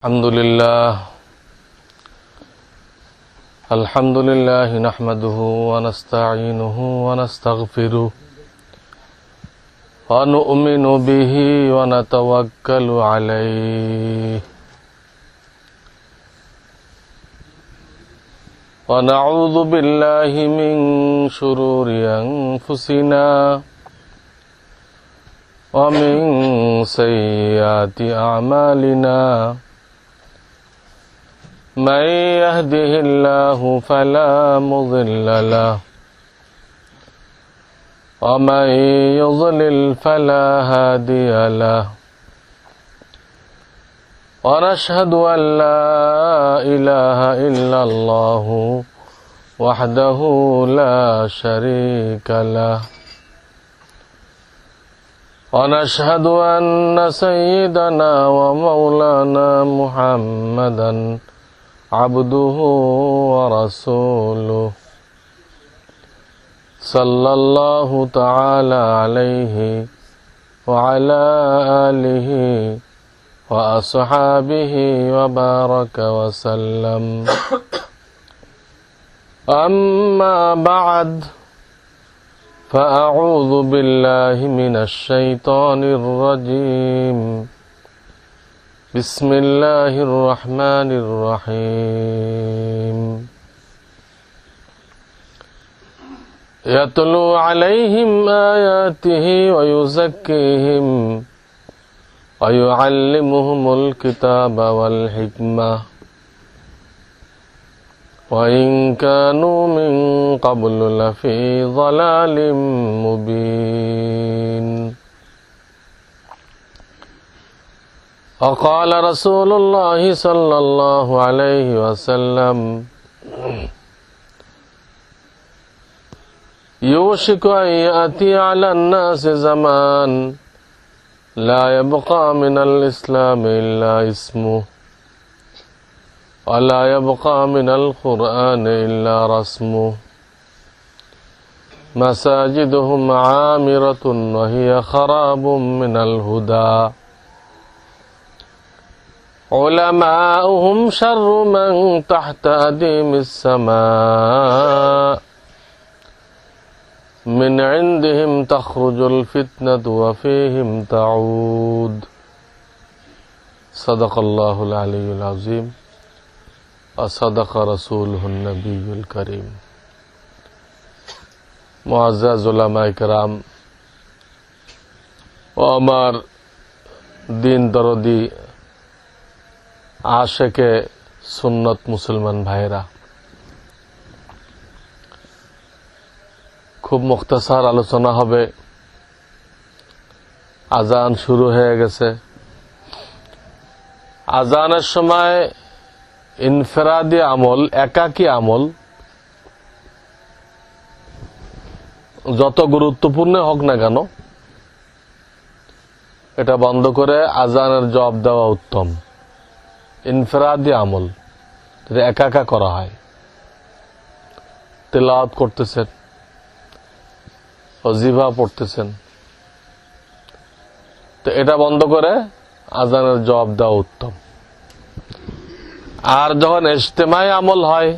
الحمد لله نحمده ونستعينه ونستغفره ونؤمن به ونتوكل عليه ونعوذ بالله من شرور أنفسنا ومن سيئات أعمالنا من يهده الله فلا مضل له ومن يضلل فلا هادي له ونشهد أن لا إله إلا الله وحده لا شريك له ونشهد أن سيدنا ومولانا محمدا عبده ورسوله صلى الله تعالى عليه وعلى آله وأصحابه وبارك وسلم أما بعد فأعوذ بالله من الشيطان الرجيم بسم الله الرحمن الرحيم يتلو عليهم آياته ويزكيهم ويعلمهم الكتاب والحكمة وإن كانوا من قبل لفي ضلال مبين وقال رسول الله صلى الله عليه وسلم يوشك أن يأتي على الناس زمان لا يبقى من الإسلام إلا اسمه ولا يبقى من القرآن إلا رسمه مساجدهم عامرة وهي خراب من الهدى علماؤهم شر من تحت أديم السماء من عندهم تخرج الفتنة وفيهم تعود صدق الله العلي العظيم وصدق رسوله النبي الكريم মুআজ্জাজ উলামায়ে কেরাম ও আমার দিন দরদি আশেকে সুন্নত মুসলমান ভাইরা, খুব মুখতাসার আলোচনা হবে। আজান শুরু হয়ে গেছে। আজানের সময় ইনফেরাদি আমল, একাকী আমল যত গুরুত্বপূর্ণ হোক না কেন, এটা বন্ধ করে আজানের জবাব দেওয়া উত্তম। ইনফেরাদি আমল যেটা একা একা করা হয়, তেলাওয়াত করতেছেন, ওয়াজিফা পড়তেছেন, তো এটা বন্ধ করে আজানের জবাব দেওয়া উত্তম। আর যখন ইজতেমাই আমল হয়,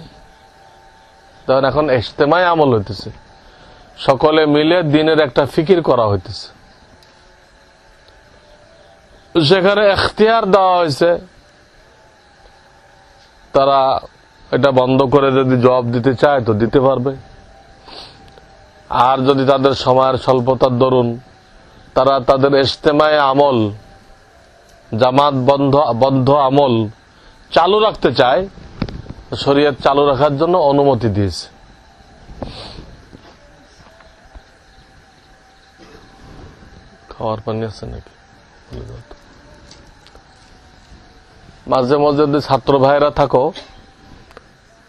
তখন এখন ইজতেমাই আমল হইতেছে, সকলে মিলে দিনের একটা ফিকির করা হইতেছে, সেখানে এখতিয়ার দেওয়া হয়েছে তারা এটা বন্ধ করে যদি জবাব দিতে চায় তো দিতে পারবে। আর যদি তাদের সময়ের স্বল্পতার দরুন তারা তাদের ইজতেমাই আমল, জামাত বন্ধ আমল চালু রাখতে চায়, শরীয়ত চালু রাখার জন্য অনুমতি দিয়েছে। খাওয়ার পানি আছে নাকি? মাঝে মাঝে যদি ছাত্র ভাইরা থাকো,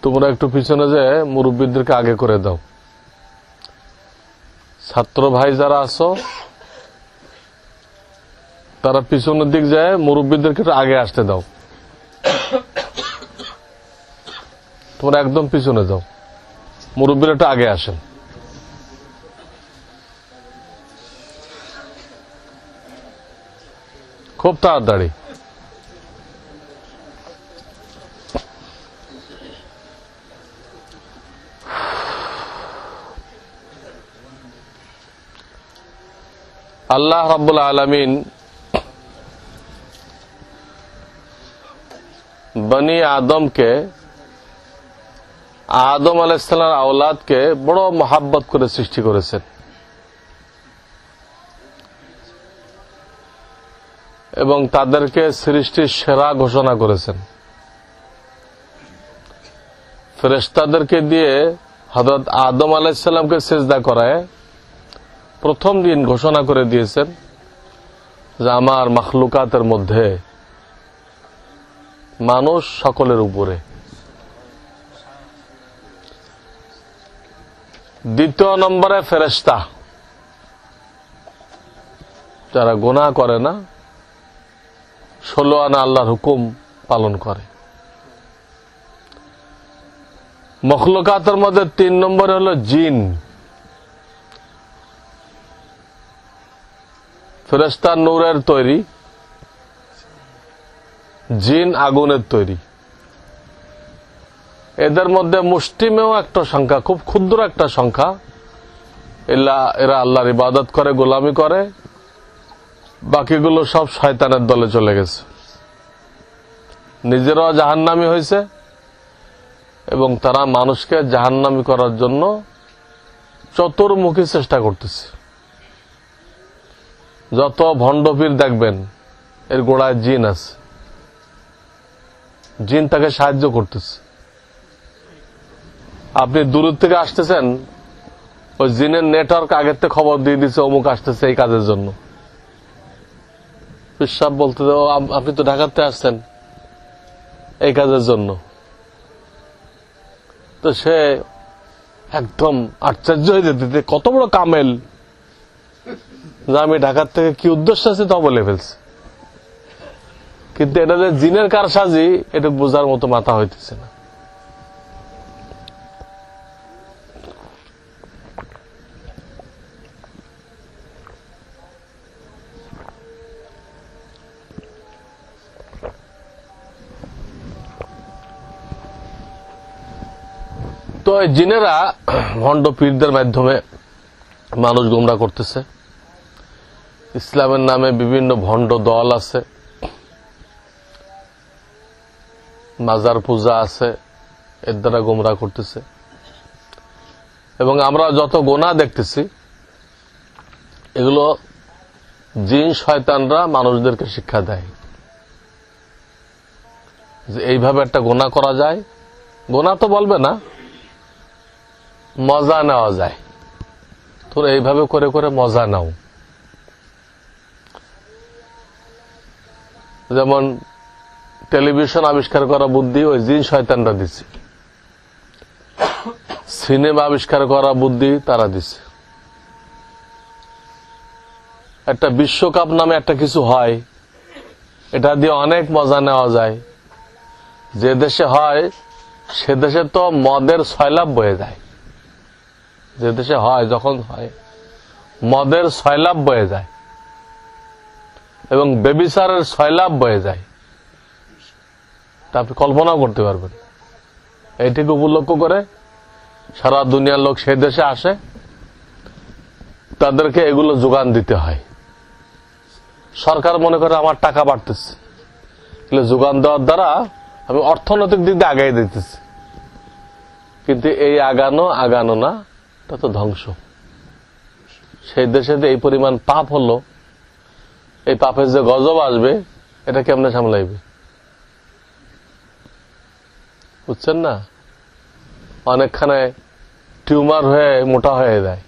তোমরা একটু পিছনে যে মুরব্বীদেরকে আগে করে দাও। ছাত্র ভাই যারা আছো তারা পিছনের দিক যায়, মুরব্বীদেরকে একটু আগে আসতে দাও। তোমরা একদম পিছনে যাও, মুরব্বীরা একটু আগে আসেন। খুব তাড়াতাড়ি। আল্লাহ রাব্বুল আলামিন বনি আদমকে, আদম আলাইহিস সালামের আওলাদকে বড় মহব্বত করে সৃষ্টি করেছেন এবং তাদেরকে সৃষ্টির সেরা ঘোষণা করেছেন। ফেরেশতাদেরকে দিয়ে হযরত আদম আলাইহিস সালামকে সিজদা করায় প্রথম দিন ঘোষণা করে দিয়েছেন যে আমার মাখলুকাতের মধ্যে মানুষ সকলের উপরে। দ্বিতীয় নম্বরে ফেরেশতা, যারা গুনাহ করে না, 16 আনা আল্লাহর হুকুম পালন করে। মখলুকাতের মধ্যে 3 নম্বরে হলো জিন। ফেরেশতা নূরের তৈরি, জিন আগুনের তৈরি। এদের মধ্যে মুষ্টিমেয় একটা সংখ্যা, খুব ক্ষুদ্র একটা সংখ্যা, এরা আল্লাহর ইবাদত করে, গোলামি করে। বাকিগুলো সব শয়তানের দলে চলে গেছে, নিজেরাও জাহান্নামী হয়েছে এবং তারা মানুষকে জাহান্নামী করার জন্য চতুর্মুখী চেষ্টা করতেছে। যত ভণ্ডপীর দেখবেন এর গোড়ায় জিন আছে, জিন তাকে সাহায্য করতেছে। আপনি দূর থেকে আসতেছেন, ওই জিনের নেটওয়ার্ক আগের থেকে খবর দিয়ে দিচ্ছে অমুক আসতেছে এই কাজের জন্য। পিসাব বলতে, আপনি তো ঢাকাতে আসছেন এই কাজের জন্য। তো সে একদম আশ্চর্য হয়ে যেতে, কত বড় কামেল যে আমি ঢাকার থেকে কি উদ্দেশ্য আছে তা বলে ফেলছে। কিন্তু এটা যে জিনের কারসাজি, এটা বোঝার মতো মাথা হইতেছে না। তো এই জিনেরা ভণ্ড পীরদের মাধ্যমে মানুষ গোমরা করতেছে। ইসলামের নামে বিভিন্ন ভণ্ড দল আছে, মাজার পূজা আছে, এর দ্বারা গোমরা করতেছে। এবং আমরা যত গোনা দেখতেছি, এগুলো জিন শয়তানরা মানুষদেরকে শিক্ষা দেয় যে এইভাবে একটা গোনা করা যায়। গোনা তো বলবে না, মজা নেওয়া যায়। তোর এইভাবে করে করে মজা নাও। যেমন টেলিভিশন আবিষ্কার করা বুদ্ধি ওই জিন শয়তানরা দিছে, সিনেমা আবিষ্কার করা বুদ্ধি তারা দিছে। একটা বিশ্বকাপ নামে একটা কিছু হয়, এটা দিয়ে অনেক মজা নেওয়া যায়। যে দেশে হয় সে দেশে তো মদের সয়লাব বয়ে যায়। যে দেশে হয়, যখন হয়, মদের সয়লাব বয়ে যায় এবং বেবিচারের সয়লাব বয়ে যায়। তা আপনি কল্পনাও করতে পারবেন। এইটিকে উপলক্ষ করে সারা দুনিয়ার লোক সেই দেশে আসে, তাদেরকে এগুলো যোগান দিতে হয়। সরকার মনে করে আমার টাকা বাড়তেছে, যোগান দেওয়ার দ্বারা আমি অর্থনৈতিক দিক দিয়ে আগাই দিতেছি। কিন্তু এই আগানো না, তা তো ধ্বংস। সেই দেশে এই পরিমাণ পাপ হলো, এই পাপের যে গজব আসবে, এটা কেমনে সামলাইবে? বুঝছেন না? অনেকখানে টিউমার হয়ে মোটা হয়ে যায়।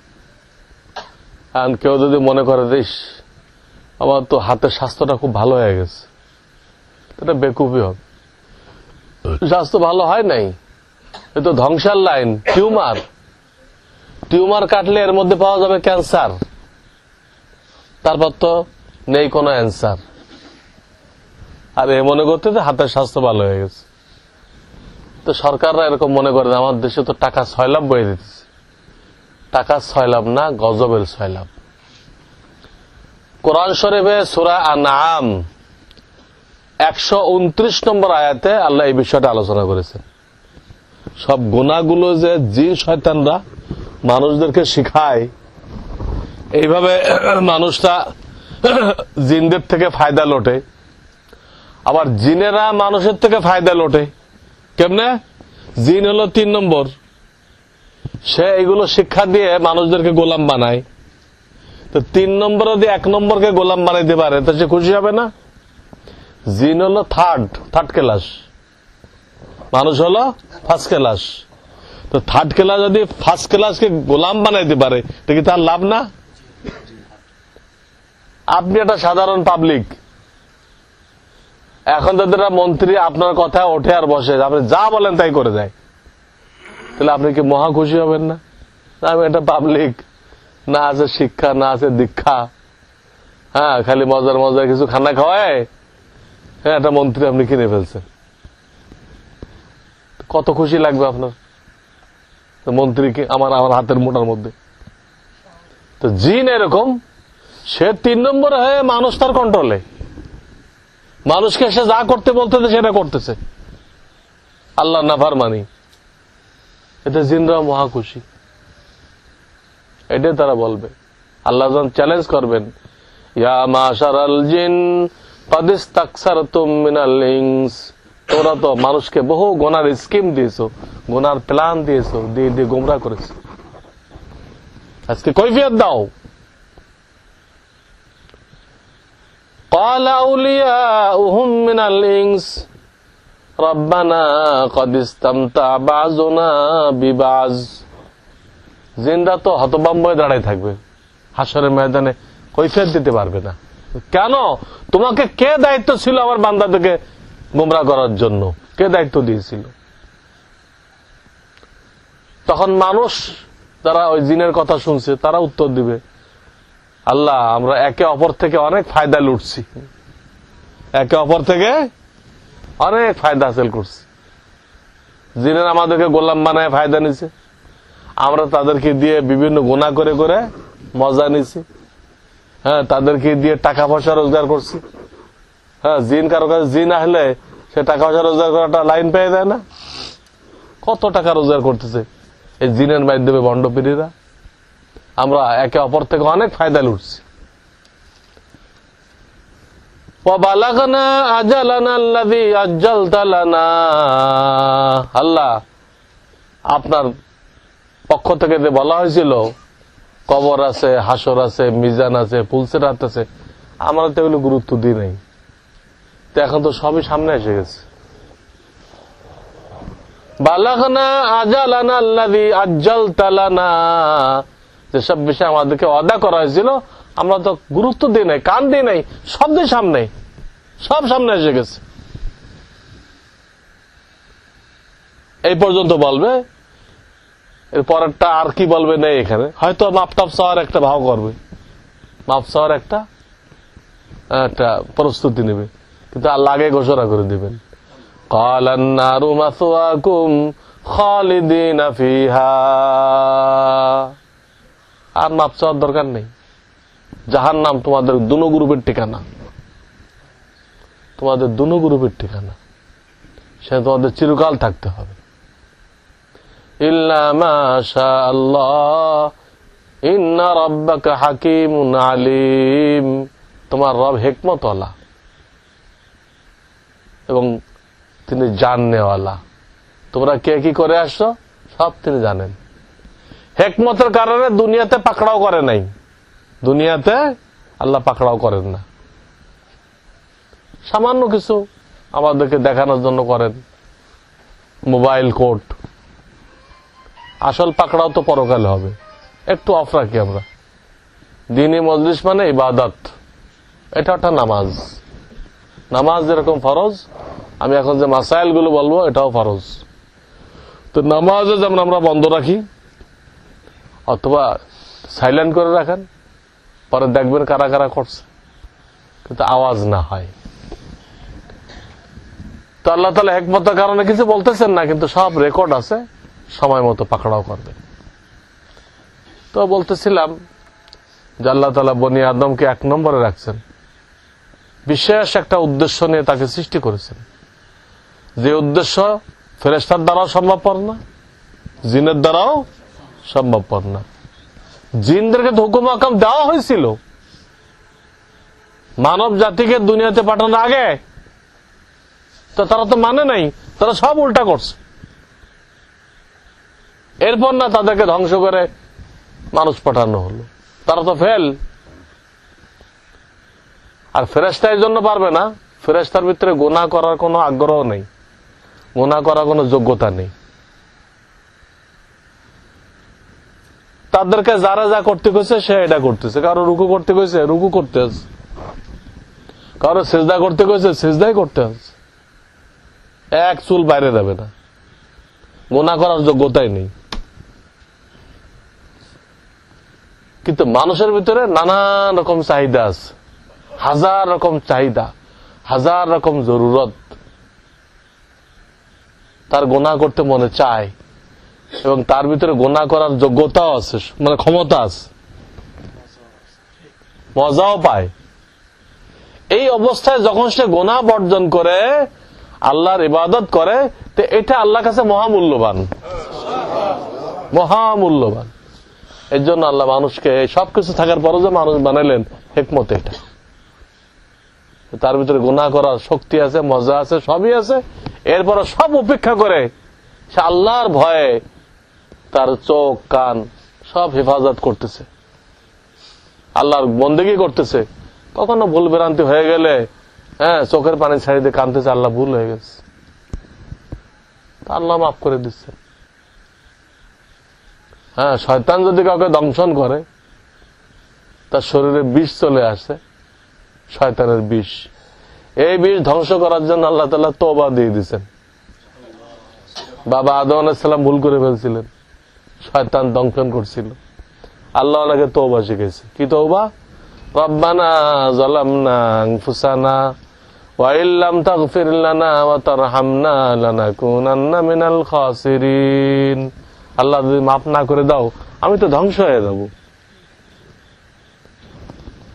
আর কেউ যদি মনে করে দিস আমার তো হাতের স্বাস্থ্যটা খুব ভালো হয়ে গেছে, এটা বেকুফি হবে। স্বাস্থ্য ভালো হয় নাই, এ তো ধ্বংসার লাইন। টিউমার কাটলে এর মধ্যে পাওয়া যাবে ক্যান্সার, তারপর তো নেই কোনো অ্যান্সার। আর এ মনে করতে যে হাতের স্বাস্থ্য ভালো হয়ে গেছে। তো সরকাররা এরকম মনে করে আমার দেশে তো টাকা সয়লাভ বয়ে দিতেছে। টাকা সয়লাভ না, গজবের সয়লাভ। কোরআন শরীফে সূরা আনআম 129 নম্বর আয়াতে আল্লাহ এই বিষয়টা আলোচনা করেছেন। সব গুনাহগুলো যে জিন শয়তানরা মানুষদেরকে শিখায়, এইভাবে মানুষটা জিনদের থেকে ফায়দা লোটে, আবার জিনেরা মানুষের থেকে ফায়দা লোটে। কেমনে? জিন হলো 3 নম্বর, সে এগুলো শিক্ষা দিয়ে মানুষদেরকে গোলাম বানায়। তো 3 নম্বর যদি 1 নম্বরকে গোলাম বানাইতে পারে তো সে খুশি হবে না? জিন হলো থার্ড ক্লাস, মানুষ হলো ফার্স্ট ক্লাস। তো থার্ড ক্লাস যদি ফার্স্ট ক্লাসকে গোলাম বানাইতে পারে তো কি তার লাভ না? আপনি একটা সাধারণ পাবলিক, এখন তাদের মন্ত্রী আপনার কথা ওঠে আর বসে, আপনি যা বলেন তাই করে দেয়, তাহলে আপনি কি মহা খুশি হবেন না? আমি একটা পাবলিক, না আছে শিক্ষা, না আছে দীক্ষা, হ্যাঁ, খালি মজার মজার কিছু খানা খাওয়ায়, হ্যাঁ, একটা মন্ত্রী আপনি কিনে ফেলছেন, কত খুশি লাগবে আপনার? মন্ত্রীকে আমার হাতের মুঠার মধ্যে। তো জিন এরকম, সে 3 নম্বর হয়ে মানুষ তার কন্ট্রোলে, মানুষকে সে যা করতে বলতেছে সেটা করতেছে, আল্লাহ নাফরমানি। এতে জিনরা মহা খুশি, এটাই তারা বলবে। আল্লাহ যখন চ্যালেঞ্জ করবেন, ইয়া মাশারাল জিন ক্বাদ ইসতাকসারতুম মিনাল ইনস, তোরা তো মানুষকে বহু গুনার স্কিম দিয়েছো, গুনার প্ল্যান দিয়েছো, দিয়ে দিয়ে গোমরাহ করেছো, আজকে কৈফিয়ত দাও। ক্বালা আউলিয়াউহুম মিনাল ইনস রব্বানা ক্বাদ ইসতামতা বাযুনা বিবাজ। জিনরা তো হতভম্ব হয়ে দাঁড়ায় থাকবে হাসরের ময়দানে, কৈফিয়ত দিতে পারবে না। কেন? তোমাকে কে দায়িত্ব ছিল আমার বান্দাদেরকে গোমরাহ করার জন্য? কে দায়িত্ব দিয়েছিল? তখন মানুষ যারা ওই জিনের কথা শুনছে তারা উত্তর দিবে, আল্লাহ, আমরা একে অপর থেকে অনেক ফায়দা লুটছি, একে অপর থেকে অনেক ফায়দা হাসিল করছি। জিনের আমাদেরকে গোলাম বানায় ফায়দা নিছে, আমরা তাদেরকে দিয়ে বিভিন্ন গুনাহ করে করে মজা নিছি, হ্যাঁ, তাদেরকে দিয়ে টাকা পয়সা রোজগার করছি। হ্যাঁ, জিন কারো কাছে জিন আসলে সে টাকা পয়সা রোজগার করাটা লাইন পেয়ে দেয় না? কত টাকা রোজগার করতেছে এই জিনের মাধ্যমে ভণ্ডপীরা। আমরা একে অপর থেকে অনেক ফায়দা লুটছি। ওয়াবালাগনা আজালানা আল্লাযী আজ্জালতা লানা, আল্লাহ, আপনার পক্ষ থেকে যে বলা হয়েছিল কবর আছে, হাসর আছে, মিজান আছে, পুলসিরাত আছে, আমরা তো এগুলো গুরুত্ব দিই নাই। তো এখন তো সবই সামনে এসে গেছে। বালাগনা আজালানা আল্লাযী আজ্জালতা লানা, যেসব বিষয় আমাদেরকে ওয়াদা করা হয়েছিল আমরা তো গুরুত্ব দিই নাই, কান দিই নাই, শব্দের সামনে, সব সামনে এসে গেছে। এই পর্যন্ত বলবে, এর পরেরটা আর কি বলবে নেই। এখানে হয়তো মাপটাপ চাওয়ার একটা ভাও করবে, মাপ চাওয়ার একটা প্রস্তুতি নেবে, কিন্তু আল্লাহ আগে ঘোষণা করে দিবেন, ক্বালান নারু মাসওয়াকুম খালিদিনা ফিহা। আর মাপ চাওয়ার দরকার নেই, জাহান্নাম তোমাদের দুনো গ্রুপের ঠিকানা, তোমাদের দুনো গ্রুপের ঠিকানা, সে তোমাদের চিরকাল থাকতে হবে। ইল্লা মা শা আল্লাহ ইন্না রাব্বাকা হাকীমুন আলীম, তোমার রব হিকমতওয়ালা এবং তিনি জাননেওয়ালা। তোমরা কে কি করে আসছো সব তিনি জানেন। হিকমতের কারণে দুনিয়াতে পাকড়াও করে নাই, দুনিয়াতে আল্লাহ পাকড়াও করেন না, সামান্য কিছু আমাদেরকে দেখানোর জন্য করেন, মোবাইল কোর্ট। আসল পাকড়াও তো পরকালে হবে। একটু অফ রাখি আমরা। দ্বীনি মজলিস মানে ইবাদত, এটা একটা নামাজ। নামাজ যেরকম ফরজ, আমি এখন যে মাসাইল গুলো বলবো এটাও ফরজ। তো নামাজে যেমন আমরা বন্ধ রাখি অথবা সাইলেন্ট করে রাখেন, পরে দেখবেন কারা কারা করছে, কিন্তু আওয়াজ না হয়। তো আল্লাহ তাআলা হিকমতের কারণে কিছু বলতেছেন না, কিন্তু সব রেকর্ড আছে, সময় মতো পাকড়াও করবে। তো বলতেছিলাম যে আল্লাহ তাআলা বনি আদমকে 1 নম্বরে রাখছেন, বিশেষ একটা উদ্দেশ্য নিয়ে তাকে সৃষ্টি করেছেন, যে উদ্দেশ্য ফেরেশতার দ্বারাও সম্ভবপর না, জিনের দ্বারাও সম্ভবপর না। জিনদেরকে হুকুম আহকাম দেওয়া হয়েছিল, মানব জাতিকে দুনিয়াতে পাঠানোর আগে তো তারা তো মানে নাই, তারা সব উল্টা করছে। এরপর না তাদেরকে ধ্বংস করে মানুষ পাঠানো হলো, তারা তো ফেল। আর ফেরেশতা এই জন্য পারবে না, ফেরেশতার ভিতরে গুনাহ করার কোনো আগ্রহ নেই, গুনাহ করার কোনো যোগ্যতা নেই। তাদেরকে যারা যা করতে কইছে সে এটা করতেছে। কারো রুকু করতে কইছে রুকু করতে আছে, কারো সিজদা করতে কইছে সিজদাই করতে আছে, এক চুল বাইরে যাবে না, গুনাহ করার যোগ্যতাই নেই। কিন্তু মানুষের ভিতরে নানান রকম চাহিদা আছে, হাজার রকম চাহিদা, হাজার রকম জরুরত। তার গুনাহ করতে মনে চায় এবং তার ভিতরে গুনাহ করার যোগ্যতাও আছে, মানে ক্ষমতা আছে, মজাও পায়। এই অবস্থায় যখন সে গুনাহ বর্জন করে, আল্লাহর ইবাদত করে, তো এটা আল্লাহর কাছে মহামূল্যবান, মহামূল্যবান। এর জন্য আল্লাহ মানুষকে সবকিছু থাকার পরও যে মানুষ বানাইলেন, হিকমত এটা। তার ভিতরে গুনাহ করার শক্তি আছে, মজা আছে, সবই আছে। এরপর সব উপেক্ষা করে সে আল্লাহর ভয়ে তার চোখ কান সব হেফাজত করতেছে, আল্লাহর বন্দেগী করতেছে। কখনো ভুল ভ্রান্তি হয়ে গেলে চোখের পানি ছাড়ি দিয়ে কাঁদতেছে, আল্লাহ ভুল হয়ে গেছে, আল্লাহ মাফ করে দিচ্ছে। শয়তান যদি কাউকে দংশন করে, তার শরীরে বিষ চলে আসে, শয়তানের বিষ। এই বিষ ধ্বংস করার জন্য আল্লাহ তাআলা তওবা দিয়ে দিয়েছেন। বাবা আদম আলাইহিস সালাম ভুল করে ফেলছিলেন, শয়তান দংশন করছিল, আল্লাহ ওনাকে তওবা শিখেছে। কি তওবা? রব্বানা যালামনা আনফুসানা ওয়া ইল্লাম তাগফির লানা ওয়া তারহামনা লানাকুনান্না মিনাল খাসিরিন। আল্লাহ যদি মাফ না করে দাও, আমি তো ধ্বংস হয়ে যাব।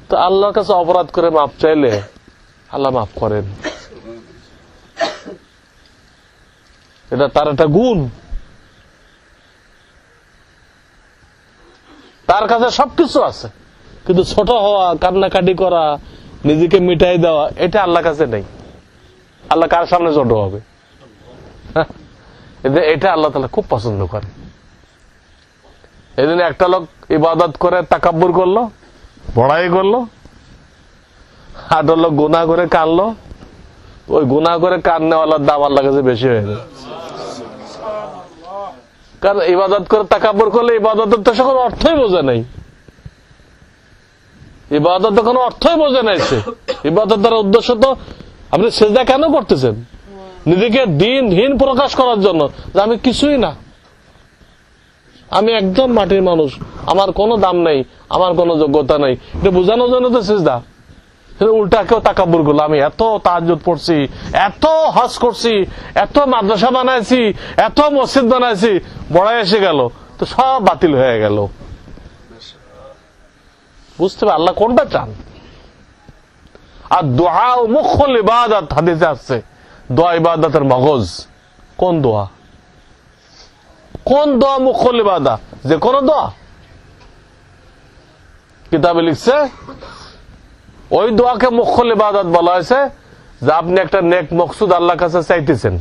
তো আল্লাহর কাছে অপরাধ করে মাফ চাইলে আল্লাহ মাফ করেন, এটা তার একটা গুণ। তার কাছে সবকিছু আছে, কিন্তু ছোট হওয়া, কান্নাকাটি করা, নিজেকে মিটাই দেওয়া, এটা আল্লাহর কাছে নেই। আল্লাহ কার সামনে ছোট হবে? এটা আল্লাহ তাআলা খুব পছন্দ করে। এই জন্য একটা লোক ইবাদত করে তাকাব্বুর করলো, বড়াই করলো, আর লোক গুনাহ করে কানলো, ওই গুনাহ করে কান্নেওয়ালার দাম আল্লাহর কাছে বেশি হয়ে যায়। কারণ ইবাদত করে তাকাব্বুর করলে ইবাদতের তো কোনো অর্থই বোঝে নাই, ইবাদত তো কোনো অর্থই বোঝে নাই। সে ইবাদতের উদ্দেশ্য তো, আপনি সিজদা কেন করতেছেন? নিজেকে দিনহীন প্রকাশ করার জন্য, যে আমি কিছুই না, আমি একদম মাটির মানুষ, আমার কোনো দাম নেই, আমার কোনো যোগ্যতা নেই, এটা বোঝানোর জন্য তো সিজদা। উল্টা কেউ তাকাব্বুর করলো, আমি এত তাহাজ্জুদ পড়ছি, এত হজ করছি, এত মাদ্রাসা বানাইছি, এত মসজিদ বানাইছি, বড়াই এসে গেল, তো সব বাতিল হয়ে গেল। বুঝতে পারে আল্লাহ কোনটা চান। আর দোয়া ও মুখল ইবাদত, হাদিসে আসছে দোয়া ইবাদতের মগজ। কোন দোয়া? কোন দোয়া মুখল ইবাদত? যে কোন দোয়া? কিতাবে লিখছে ওই দোয়াকে মুখল ইবাদত বলা হয়েছে, যে আপনি একটা নেক মকসুদ আল্লাহর কাছে চাইতেছেন,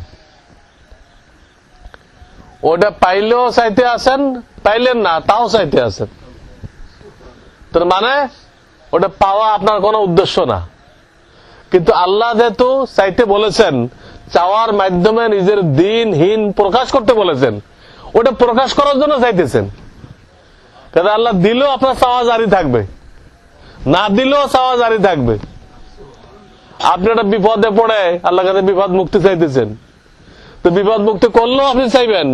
ওটা পাইলেও চাইতে আছেন, পাইলেন না তাও চাইতে আছেন। তার মানে ওটা পাওয়া আপনার কোনো উদ্দেশ্য না, কিন্তু আল্লাহ যেহেতু চাইতে বলেছেন, চাওয়ার মাধ্যমে নিজের দিনহীন প্রকাশ করতে বলেছেন, ওটা প্রকাশ করার জন্য চাইতেছেন। কারণ আল্লাহ দিলেও আপনার চাওয়া জারি থাকবে, না দিলেও চাওয়া জারি থাকবে। আপনি একটা বিপদে পড়ে আল্লাহর কাছে বিপদ মুক্তি চাইতেছেন, তো বিপদ মুক্তি করলেও আপনি চাইবেন,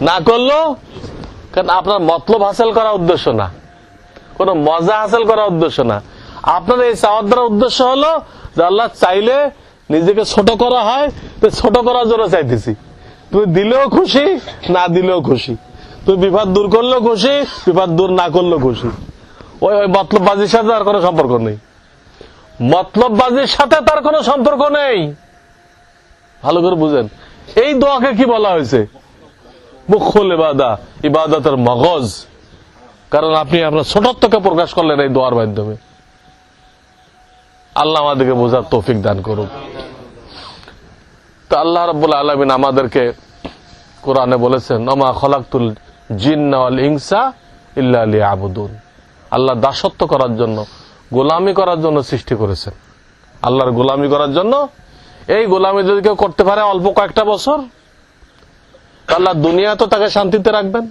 না করলেও, কারণ আপনার মতলব হাসিল করার উদ্দেশ্য না, কোন মজা হাসিল করার উদ্দেশ্য না। আপনার এই চাওয়ার দ্বারা উদ্দেশ্য হলো যে আল্লাহ চাইলে নিজেকে ছোট করা হয়, তো ছোট করার জন্য চাইতেছি। তুমি দিলেও খুশি, না দিলেও খুশি, তুমি বিপদ দূর করলেও খুশি, বিপদ দূর না করলেও খুশি। ওই মতলববাজির সাথে তার কোনো সম্পর্ক নেই, মতলববাজির সাথে তার কোনো সম্পর্ক নেই। ভালো করে বুঝেন, এই দোয়াকে কি বলা হয়েছে? মুখল ইবাদত, ইবাদতের মগজ। কারণ আপনি আপনার ছোটত্বকে প্রকাশ করলেন এই দোয়ার মাধ্যমে। আল্লাহ আমাদেরকে বোঝার তৌফিক দান করুক। তো আল্লাহ রাব্বুল আলামিন আমাদেরকে কোরআনে বলেছেন, ওমা খলাকতুল জিন্না ওয়াল ইনসা ইল্লা লিয়াবুদুন। আল্লাহ দাসত্ব করার জন্য, গোলামি করার জন্য সৃষ্টি করেছেন। আল্লাহর গোলামি করার জন্য। এই গোলামি যদি কেউ করতে পারে অল্প কয়েকটা বছর, আল্লাহ দুনিয়া তো তাকে শান্তিতে রাখবেন।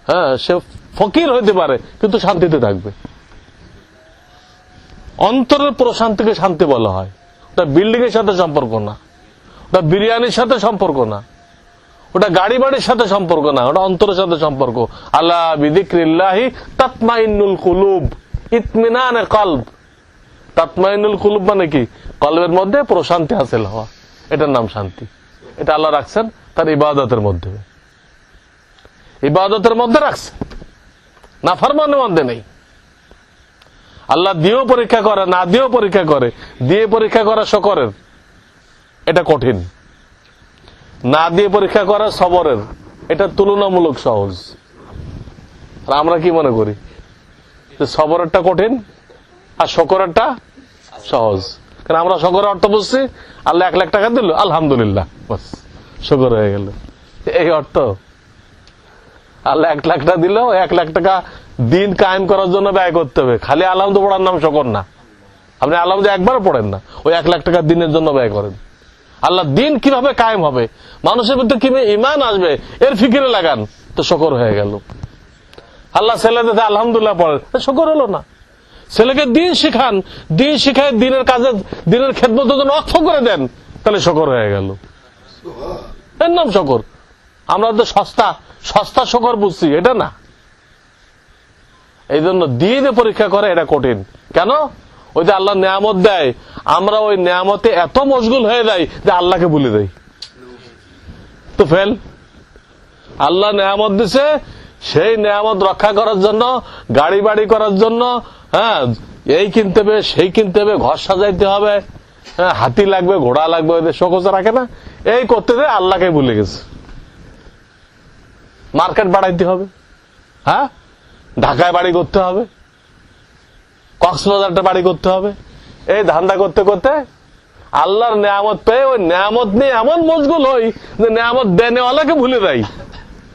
হ্যাঁ, সে ফকির হইতে পারে কিন্তু শান্তিতে থাকবে। অন্তরের প্রশান্তিকে শান্তি বলা হয়। ওটা বিল্ডিং এর সাথে সম্পর্ক না, ওটা বিরিয়ানির সাথে সম্পর্ক না, ওটা গাড়ি বাড়ির সাথে সম্পর্ক না, ওটা অন্তরের সাথে সম্পর্ক। আলা বিযিকরিল্লাহি তাতমাইন্নুল কুলুব, ইতমিনানে কলব। তাতমাইন্নুল কুলুব মানে কি? কলবের মধ্যে প্রশান্তি হাসিল হওয়া, এটার নাম শান্তি। এটা আল্লাহ রাখছেন তার ইবাদতের মধ্যে, ইবাদতের মধ্যে রাখছেন, নাফরমানের মধ্যে নেই। আল্লাহ দিয়েও পরীক্ষা করে, না দিয়েও পরীক্ষা করে। দিয়ে পরীক্ষা করা শকরের, এটা কঠিন। না দিয়ে পরীক্ষা করা সবরের, এটা তুলনামূলক সহজ। আর আমরা কি মনে করি যে সবরেরটা কঠিন আর শকরেরটা সহজ। কারণ আমরা শকরের অর্থ বুঝছি, আল্লাহ 1 লাখ টাকা দিল, আলহামদুলিল্লাহ, বাস শকর হয়ে গেল। এই অর্থ। আল্লাহ 1 লাখ টাকা দিল, 1 লাখ টাকা দিন কায়েম করার জন্য ব্যয় করতে হবে। খালি আলহামদু পড়ার নাম শকর না। আপনি আলহামদু একবার পড়েন না, ওই 1 লাখ টাকা দিনের জন্য ব্যয় করেন। আল্লাহ দিন কিভাবে কায়েম হবে, মানুষের মধ্যে কিভাবে ঈমান আসবে, এর ফিকিরে লাগান, তো শকর হয়ে গেল। আল্লাহ ছেলেদের আলহামদুলিল্লাহ পড়েন, শকর হলো না। ছেলেকে দিন শিখান, দিন শিখায় দিনের কাজে, দিনের খেদমতের জন্য অর্থ করে দেন, তাহলে শকর হয়ে গেল। এর নাম শকর। আমরা তো সস্তা সস্তা শকর বুঝছি, এটা না। এই জন্য দিয়ে পরীক্ষা করে এটা কঠিন। কেন? ওই যে আল্লাহ নেয়ামত দেয়, আমরা ওই নেয়ামতে এত মশগুল হয়ে যাই যে আল্লাহকে ভুলে যাই, তো ফেল। আল্লাহ নেয়ামত দিছে, সেই নেয়ামত রক্ষা করার জন্য, গাড়ি বাড়ি করার জন্য, হ্যাঁ, এই কিনতে হবে, সেই কিনতে হবে, ঘর সাজাইতে হবে, হ্যাঁ, হাতি লাগবে, ঘোড়া লাগবে, ওদের শোকজা রাখে না, এই করতে দেয় আল্লাহকে ভুলে গেছে। মার্কেট বাড়াইতে হবে, হ্যাঁ, ঢাকায় বাড়ি করতে হবে, কক্সবাজারটা বাড়ি করতে হবে, এই ধান্দা করতে করতে আল্লাহর নেয়ামত পেয়ে ওই নেয়ামত নিয়ে এমন মশগুল হই যে নেয়ামত দেনেওয়ালাকে ভুলে যাই,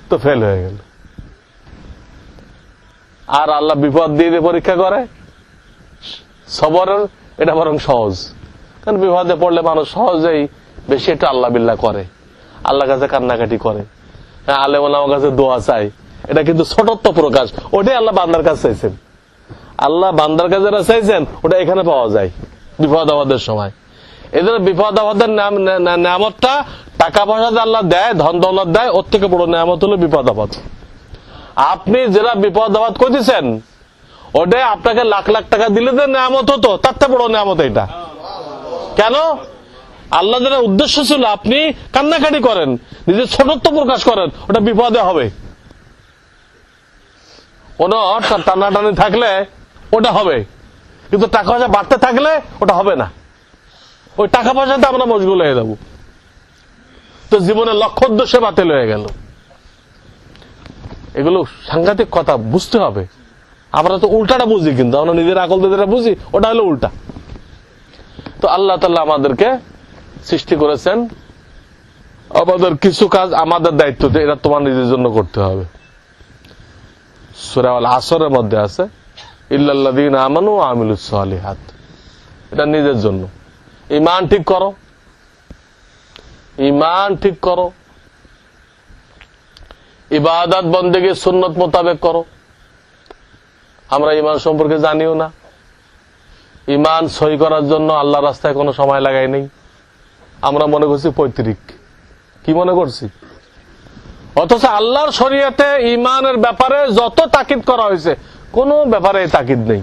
তো ফেল হয়ে গেল। আর আল্লাহ বিপদ দিয়ে পরীক্ষা করে সবরের, এটা বরং সহজ। কারণ বিপদে পড়লে মানুষ সহজেই বেশি একটু আল্লাহ বিল্লাহ করে, আল্লাহর কাছে কান্নাকাটি করে, আলেম ওলামার কাছে দোয়া চায়। এটা কিন্তু ছোটত্ব প্রকাশ, ওটাই আল্লাহ বান্দার কাছে চাইছেন। আল্লাহ বান্দার কাছে যারা চাইছেন ওটা এখানে পাওয়া যায় বিপদ আপদের সময়। এই জন্য বিপদ আপদের নেয়ামতটা, টাকা পয়সা যে আল্লাহ দেয়, ধন দৌলত দেয়, ওর থেকে বড় নেয়ামত হলো বিপদ আপদ। আপনি যারা বিপদ আপদ করতেছেন, ওটাই আপনাকে লাখ লাখ টাকা দিলে যে নেয়ামত হতো, তার থেকে বড় নেয়ামত এটা। কেন? আল্লাহ যারা উদ্দেশ্য ছিল আপনি কান্নাকাটি করেন, নিজের ছোটত্ব প্রকাশ করেন, ওটা বিপদে হবে। কোন টানাটানি থাকলে ওটা হবে, কিন্তু টাকা পয়সা বাড়তে থাকলে ওটা হবে না। ওই টাকা পয়সাতে আমরা মশগুল হয়ে যাব, তো জীবনের লক্ষ্য উদ্দেশ্য বাতিল হয়ে গেল। এগুলো সাংঘাতিক কথা, বুঝতে হবে। আমরা তো উল্টাটা বুঝি, কিন্তু আমরা নিজের আকল দিয়ে যেটা বুঝি ওটা হলো উল্টা। তো আল্লাহ তাআলা আমাদেরকে সৃষ্টি করেছেন, আমাদের কিছু কাজ আমাদের দায়িত্ব, এটা তোমার নিজের জন্য করতে হবে। সূরা আল আসরের মধ্যে আছে, ইল্লাল্লাযীনা আমানু ওয়া আমিলুস সালিহাত, এটা নিজের জন্য। ঈমান ঠিক করো, ঈমান ঠিক করো, ইবাদত বন্দেগী সুন্নত মোতাবেক করো। আমরা ঈমান সম্পর্কে জানিও না, ঈমান সহি করার জন্য আল্লাহর রাস্তায় কোনো সময় লাগাই নেই। আমরা মনে করছি পৈতৃক, কি মনে করছি? অথচ আল্লাহর শরীয়তে ঈমানের ব্যাপারে যত তাকিদ করা হয়েছে, কোনো ব্যাপারে তাকিদ নেই।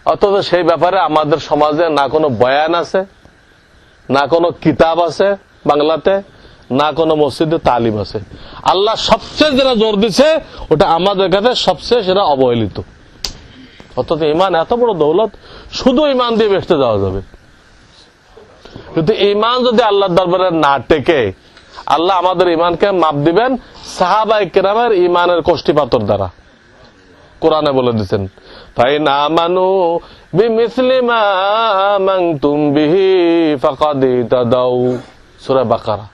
অথচ সেই ব্যাপারে আমাদের সমাজে না কোনো বয়ান আছে, না কোনো কিতাব আছে বাংলাতে, না কোনো মসজিদে তালিম আছে। আল্লাহ সবচেয়ে যেটা জোর দিছে, ওটা আমাদের কাছে সবচেয়ে সেটা অবহেলিত। অথচ ঈমান এত বড় দৌলত, শুধু ঈমান দিয়ে বেহেশতে যাওয়া যাবে। কিন্তু ঈমান যদি আল্লাহর দরবারে না টেকে, আল্লাহ আমাদের ঈমানকে মাপ দিবেন সাহাবায়ে কেরামের ঈমানের কষ্টি পাথর দ্বারা। কোরআনে বলে দিচ্ছেন, ফাইন আমানু বিমিসলি মা আমানতুম বিহি ফাকাদ ইতাদাউ। সূরা বাকারা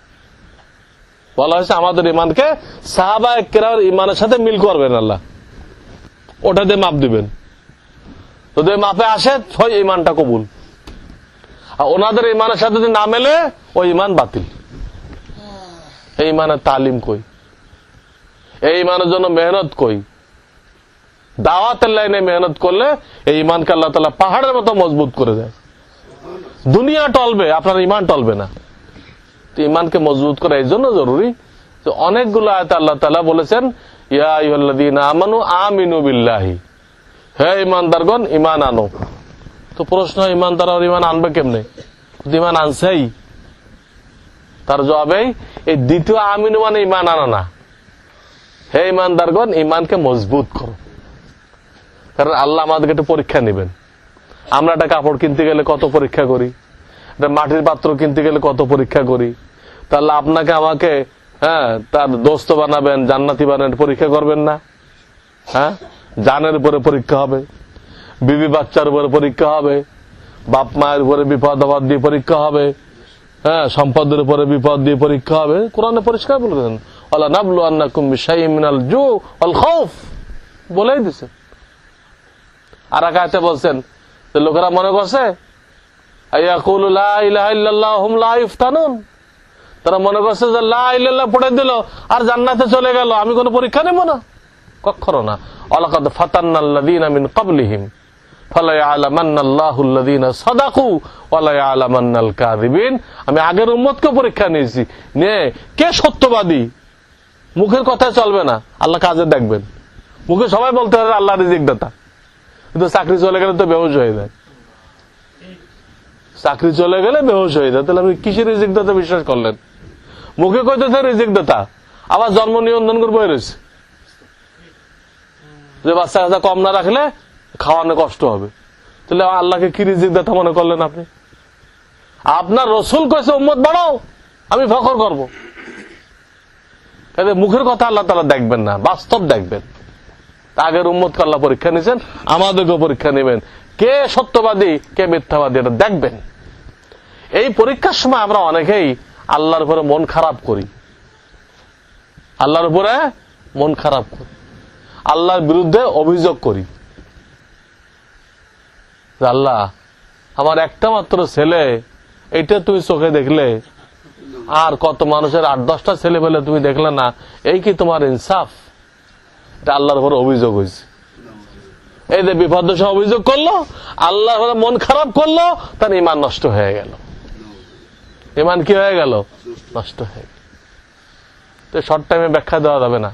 বলা হয়েছে আমাদের ইমানকে সাহাবায়ে কেরামের ইমানের সাথে মিল করবেন আল্লাহ, ওটা দিয়ে মাপ দিবেন। যদি মাপে আসে হয় ইমানটা কবুল, আর ওনাদের ইমানের সাথে যদি না মেলে ওই ইমান বাতিল। এই ইমানের তালিম কই? এই ইমানের জন্য মেহনত কই? দাওয়াতের লাইনে মেহনত করলে এই ইমানকে আল্লাহ তাআলা পাহাড়ের মতো মজবুত করে দেয়। দুনিয়া টলবে, আপনার ইমান টলবে না। ইমানকে মজবুত করা এই জন্য জরুরি যে অনেকগুলো আয়াতে আল্লাহ তাআলা বলেছেন ইয়া আইয়ুহাল্লাযীনা আমানু আমিনু বিল্লাহি, হে ইমানদারগণ ইমান আনো। তো প্রশ্ন, ইমানদার আর ইমান আনবে কেমনে? ইমান আনছেই, তার জবাবে এই দ্বিতীয় আমিনু মানে ইমান আনা না। হে ইমানদারগণ ইমানকে মজবুত করো। কারণ আল্লাহ আমাদেরকে একটু পরীক্ষা নেবেন। আমরা একটা কাপড় কিনতে গেলে কত পরীক্ষা করি, একটা মাটির পাত্র কিনতে গেলে কত পরীক্ষা করি। তাহলে আপনাকে আমাকে তার দোস্ত বানাবেন, জান্নাতি বানাবেন, পরীক্ষা করবেন না? জানের উপরে পরীক্ষা হবে, বিবি বাচ্চার উপরে পরীক্ষা হবে, বাপ মায়ের উপরে বিপদ আপদ দিয়ে পরীক্ষা হবে, সম্পদের উপরে বিপদ দিয়ে পরীক্ষা হবে। কোরআনে পরিষ্কার বলেছেন ওয়ালা নাবলুয়ান্নাকুম বিশাইইম মিনাল জু ওয়াল খাউফ, বলেই দিয়েছেন। আর এক আয়াতে বলছেন যে লোকেরা মনে করছে আয়াকুলু লা ইলাহা ইল্লাল্লাহ হুম লা ইফতানুন, তারা মনে করছে যে লা ইলাহা ইল্লাল্লাহ পড়ে দিল আর জান্নাতে চলে গেল, আমি কোনো পরীক্ষা নেব না। কখনো না। ওয়ালাকাদ ফাতান্নাল্লাযীনা মিন ক্বাবলিহিম ফালা ইয়ালামান্নাল্লাহুল্লাযীনা সাদাকু ওয়ালা ইয়ালামান্নাল কাযিবিন। আমি আগের উম্মতকে পরীক্ষা নিয়েছি, নিয়ে কে সত্যবাদী। মুখের কথায় চলবে না, আল্লাহ কাজে দেখবেন। মুখে সবাই বলতে পারে আল্লাহ রিজিক দাতা, কিন্তু চাকরি চলে গেলে তো বেহুশ হয়ে যায়। চাকরি চলে গেলে বেহুশ হয়ে যায়। তাহলে আপনি কিসের রিজিক দাতা বিশ্বাস করলেন? মুখে কইতেছে রিজিক দাতা, আবার জন্ম নিয়ন্ত্রণ করে বয়ে রয়েছে যে বাচ্চা কাচ্চা কম না রাখলে খাওয়ানো কষ্ট হবে। তাহলে আল্লাহকে কি রিজিক দাতা মনে করলেন আপনি? আপনার রসুল কইছে উম্মত বাড়াও, আমি ফখর করব। মুখের কথা আল্লাহ তাআলা দেখবেন না, বাস্তব দেখবেন। আগের উম্মতকে আল্লাহ পরীক্ষা নিয়েছেন, আমাদেরকেও পরীক্ষা নেবেন। কে সত্যবাদী কে মিথ্যাবাদী এটা দেখবেন। এই পরীক্ষার সময় আমরা অনেকেই আল্লাহর উপরে মন খারাপ করি, আল্লাহর উপরে মন খারাপ করি, আল্লাহর বিরুদ্ধে অভিযোগ করি। আল্লাহ আমার একটা মাত্র ছেলে, এটা তুমি চোখে দেখলে, আর কত মানুষের 8-10টা ছেলে পেলে তুমি দেখলে না, এই কি তোমার ইনসাফ? এটা আল্লাহর উপরে অভিযোগ হয়েছে। এই যে বিপদ সহ অভিযোগ করলো, আল্লাহর উপরে মন খারাপ করলো, তার ইমান নষ্ট হয়ে গেল। ইমান কি হয়ে গেল? নষ্ট হয়ে গেল। তো শর্ট টাইমে ব্যাখ্যা দেওয়া যাবে না।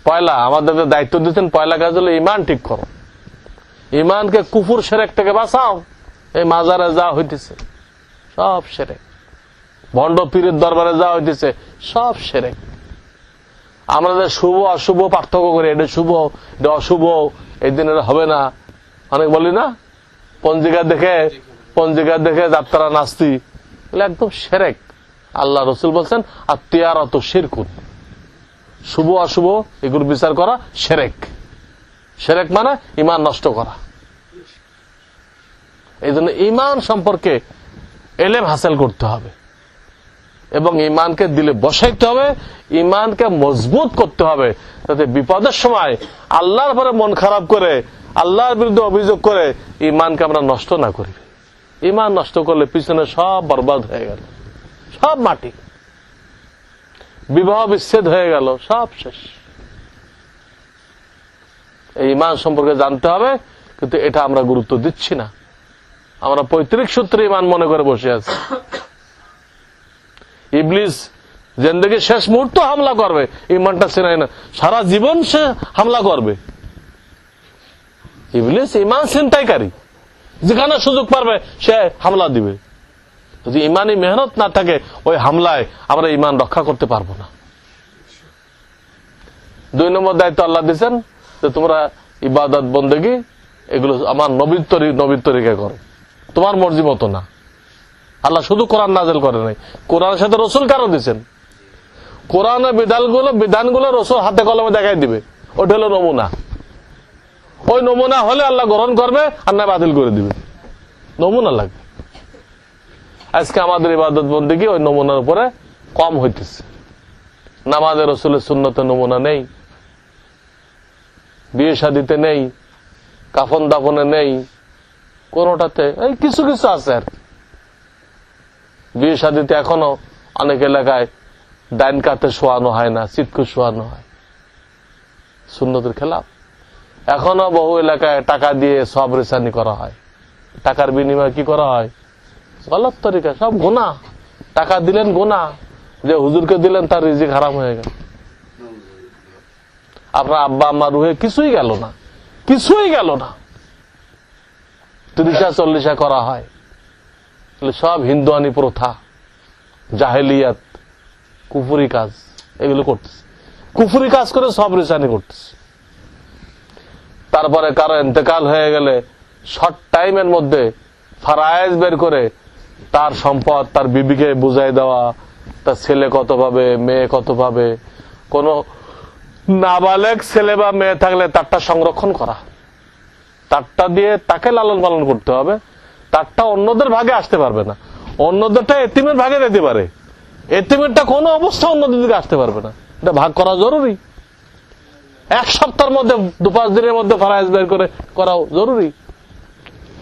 পয়লা আমাদের দায়িত্ব দিচ্ছেন, পয়লা কাজ হলো ইমান ঠিক করো, ইমানকে কুফুর শিরক থেকে বাঁচাও। এই মাজারে যা হইতেছে সব শিরক, ভণ্ড পীরের দরবারে যা হইতেছে সব শিরক। আমরা যে শুভ অশুভ পার্থক্য করি, এটা শুভ এটা অশুভ, এই দিন এটা হবে না, অনেক বলি না, পঞ্জিকা দেখে যাত্রা নাস্তি, একদম শিরক। আল্লাহ রসুল বলছেন আত্মীয়ারত শিরকুন, শুভ অশুভ এগুলো বিচার করা শিরক। শিরক মানে ইমান নষ্ট করা। এই জন্য ইমান সম্পর্কে এলেম হাসিল করতে হবে এবং ইমানকে দিলে বসাইতে হবে, ইমানকে মজবুত করতে হবে, যাতে বিপদের সময় আল্লাহর উপরে মন খারাপ করে, আল্লাহর বিরুদ্ধে অভিযোগ করে ইমানকে আমরা নষ্ট না করি। ইমান নষ্ট করলে পিছনে সব বরবাদ হয়ে গেল, সব মাটি। বিবাহ বিচ্ছেদ হয়ে গেল, সব শেষ। এই ইমান সম্পর্কে জানতে হবে, কিন্তু এটা আমরা গুরুত্ব দিচ্ছি না। আমরা পৈতৃক সূত্রে ইমান মনে করে বসে আছি। ইবলিস জিন্দেগির শেষ মুহূর্ত হামলা করবে, ইমানটা চিনাই না, সারা জীবন সে হামলা করবে। ইবলিস ইমান ছিনতাইকারী, যেখানে সুযোগ পারবে সে হামলা দিবে। যদি ইমানি মেহনত না থাকে, ওই হামলায় আমরা ইমান রক্ষা করতে পারবো না। 2 নম্বর দায়িত্ব আল্লাহ দিয়েছেন যে তোমরা ইবাদত বন্দেগী এগুলো আমার নবীর তরিকা করো, তোমার মর্জি মতো না। আল্লাহ শুধু কোরআন নাযিল করে নাই, কোরআনের সাথে রসুল কারো দিয়েছেন। কোরআনের বিধানগুলো রসুল হাতে কলমে দেখাই দিবে, ওটা হলো নমুনা। ওই নমুনা হলে আল্লাহ গ্রহণ করবে আর না বাতিল করে দিবে। নমুনা লাগে। আজকে আমাদের ইবাদত বন্দেগী ওই নমুনার উপরে কম হইতেছে। নামাজে রাসূলের সুন্নতে নমুনা নেই, বিয়ে শাদিতে নেই, কাফন দাফনে নেই, কোনটাতে এই কিছু কিছু আছে আর। বিয়ে শাদিতে এখনো অনেক এলাকায় ডাইন কাতে শোয়ানো হয় না, চিৎকু শোয়ানো হয়, সুন্নতের খেলাফ। এখনো বহু এলাকায় টাকা দিয়ে সব রেসানি করা হয়, টাকার বিনিময়ে কি করা হয়? গলত তরিকা, সব গুনাহ। টাকা দিলেন গুনাহ, যে হুজুরকে দিলেন তার রিজিক হারাম হয়ে গেল। আপনার আব্বা আম্মা রুহে কিছুই গেল না, কিছুই গেল না। 30-40 করা হয়, সব হিন্দুয়ানি প্রথা, জাহেলিয়াত, কুফরি কাজ, এগুলো করতেছে। কুফরি কাজ করে সব রেসানি করতেছে। তারপরে কারো ইন্তেকাল হয়ে গেলে শর্ট টাইমের মধ্যে ফারায়েজ বের করে তার সম্পদ তার বিবিকে বুঝাই দেওয়া, তার ছেলে কত পাবে, মেয়ে কত পাবে। কোন নাবালেগ ছেলে বা মেয়ে থাকলে তারটা সংরক্ষণ করা, তারটা দিয়ে তাকে লালন পালন করতে হবে। তারটা অন্যদের ভাগে আসতে পারবে না, অন্যদেরটা এতিমের ভাগে যেতে পারে, এতিমেরটা কোনো অবস্থা অন্যদের দিকে আসতে পারবে না। এটা ভাগ করা জরুরি। 1 সপ্তাহের মধ্যে 2-5 দিনের মধ্যে ফারায়েজ বের করে করাও জরুরি।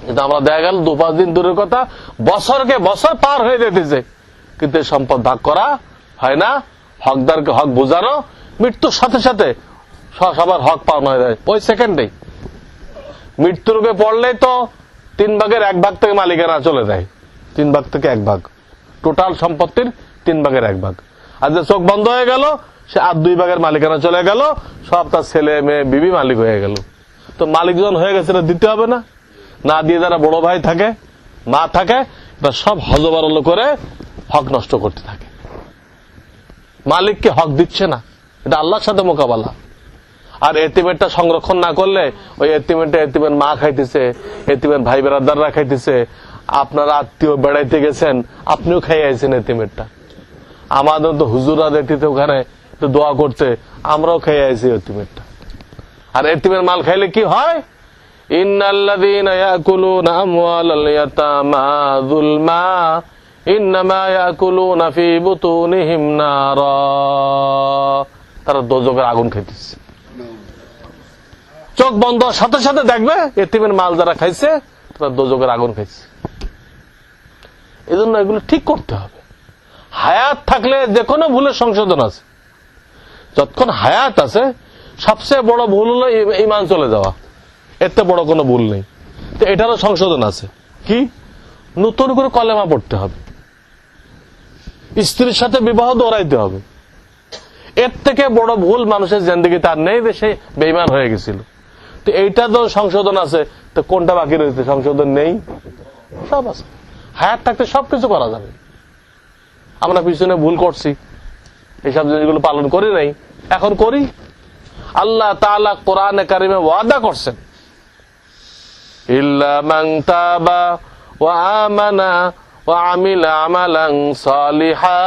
কিন্তু আমরা দেখা গেল 2-5 দিন দূরের কথা, বছরকে বছর পার হয়ে যেতেছে, কিন্তু সম্পদ ভাগ করা হয় না। হকদারকে হক বোঝানো, মৃত্যুর সাথে সাথে সবার হক পাওয়া হয়ে যায় ওই সেকেন্ডেই। মৃত্যুর রোগে পড়লেই তো 3 ভাগের 1 ভাগ থেকে মালিকানা চলে যায়। 3 ভাগ থেকে 1 ভাগ, টোটাল সম্পত্তির 3 ভাগের 1 ভাগ। আর যে চোখ বন্ধ হয়ে গেল, সে আর 2 ভাগের মালিকানা চলে গেল, সব তার ছেলে মেয়ে বিবি মালিক হয়ে গেল। তো মালিক যখন হয়ে গেছে দিতে হবে না? না দিয়ে যারা বড় ভাই থাকে, মা থাকে, এটা সব হজবরল করে হক নষ্ট করতে থাকে। মালিককে হক দিচ্ছে না, এটা আল্লাহর সাথে মোকাবেলা। আর এতিমেরটা সংরক্ষণ না করলে ওই এতিমেরটা এতিমের মা খাইতেছে, এতিমের ভাই বেড়াদাররা খাইতেছে। আপনারা আত্মীয় বেড়াইতে গেছেন, আপনিও খাইয়ে আইছেন এতিমেরটা। আমাদের তো হুজুরা দেখতে ওখানে তো দোয়া করতে, আমরাও খাইয়ে আইছি এতিমেরটা। আর এতিমের মাল খাইলে কি হয়? ইন্নাল্লাযীনা ইয়াকুলুনা আমওয়ালাল ইয়াতামা যুলমা ইন্নামা ইয়াকুলুনা ফি বুতুনিহিম নারা। তারা দোজখের আগুন খাইতেছে। চোখ বন্ধ সাথে সাথে দেখবে এতিমের মাল যারা খাইছে তারা দোজখের আগুন খাইছে। এজন্য এগুলো ঠিক করতে হবে। হায়াত থাকলে যে কোনো ভুলের সংশোধন আছে। যতক্ষণ হায়াত আছে, সবচেয়ে বড় ভুল হলো ঈমান চলে যাওয়া। এতে বড় কোনো ভুল নেই। তো এটারও সংশোধন আছে। কি? নতুন করে কলেমা পড়তে হবে, স্ত্রীর সাথে বিবাহ দৌড়াইতে হবে। এর থেকে বড় ভুল মানুষের জিন্দেগিতে আর নেই, সে বেঈমান হয়ে গেছিল। তো এইটা তো সংশোধন আছে, তো কোনটা বাকি রয়েছে? সংশোধন নেই, সব আছে। হায়াত থাকতে সবকিছু করা যাবে। আমরা পিছনে ভুল করছি, এইসব জিনিসগুলো পালন করি নাই, এখন করি। আল্লাহ তাআলা কোরআনে কারিমে ওয়াদা করছেন, ইল্লা মান তাবা ওয়া আমানা ওয়া আমিলা আমালান সালিহা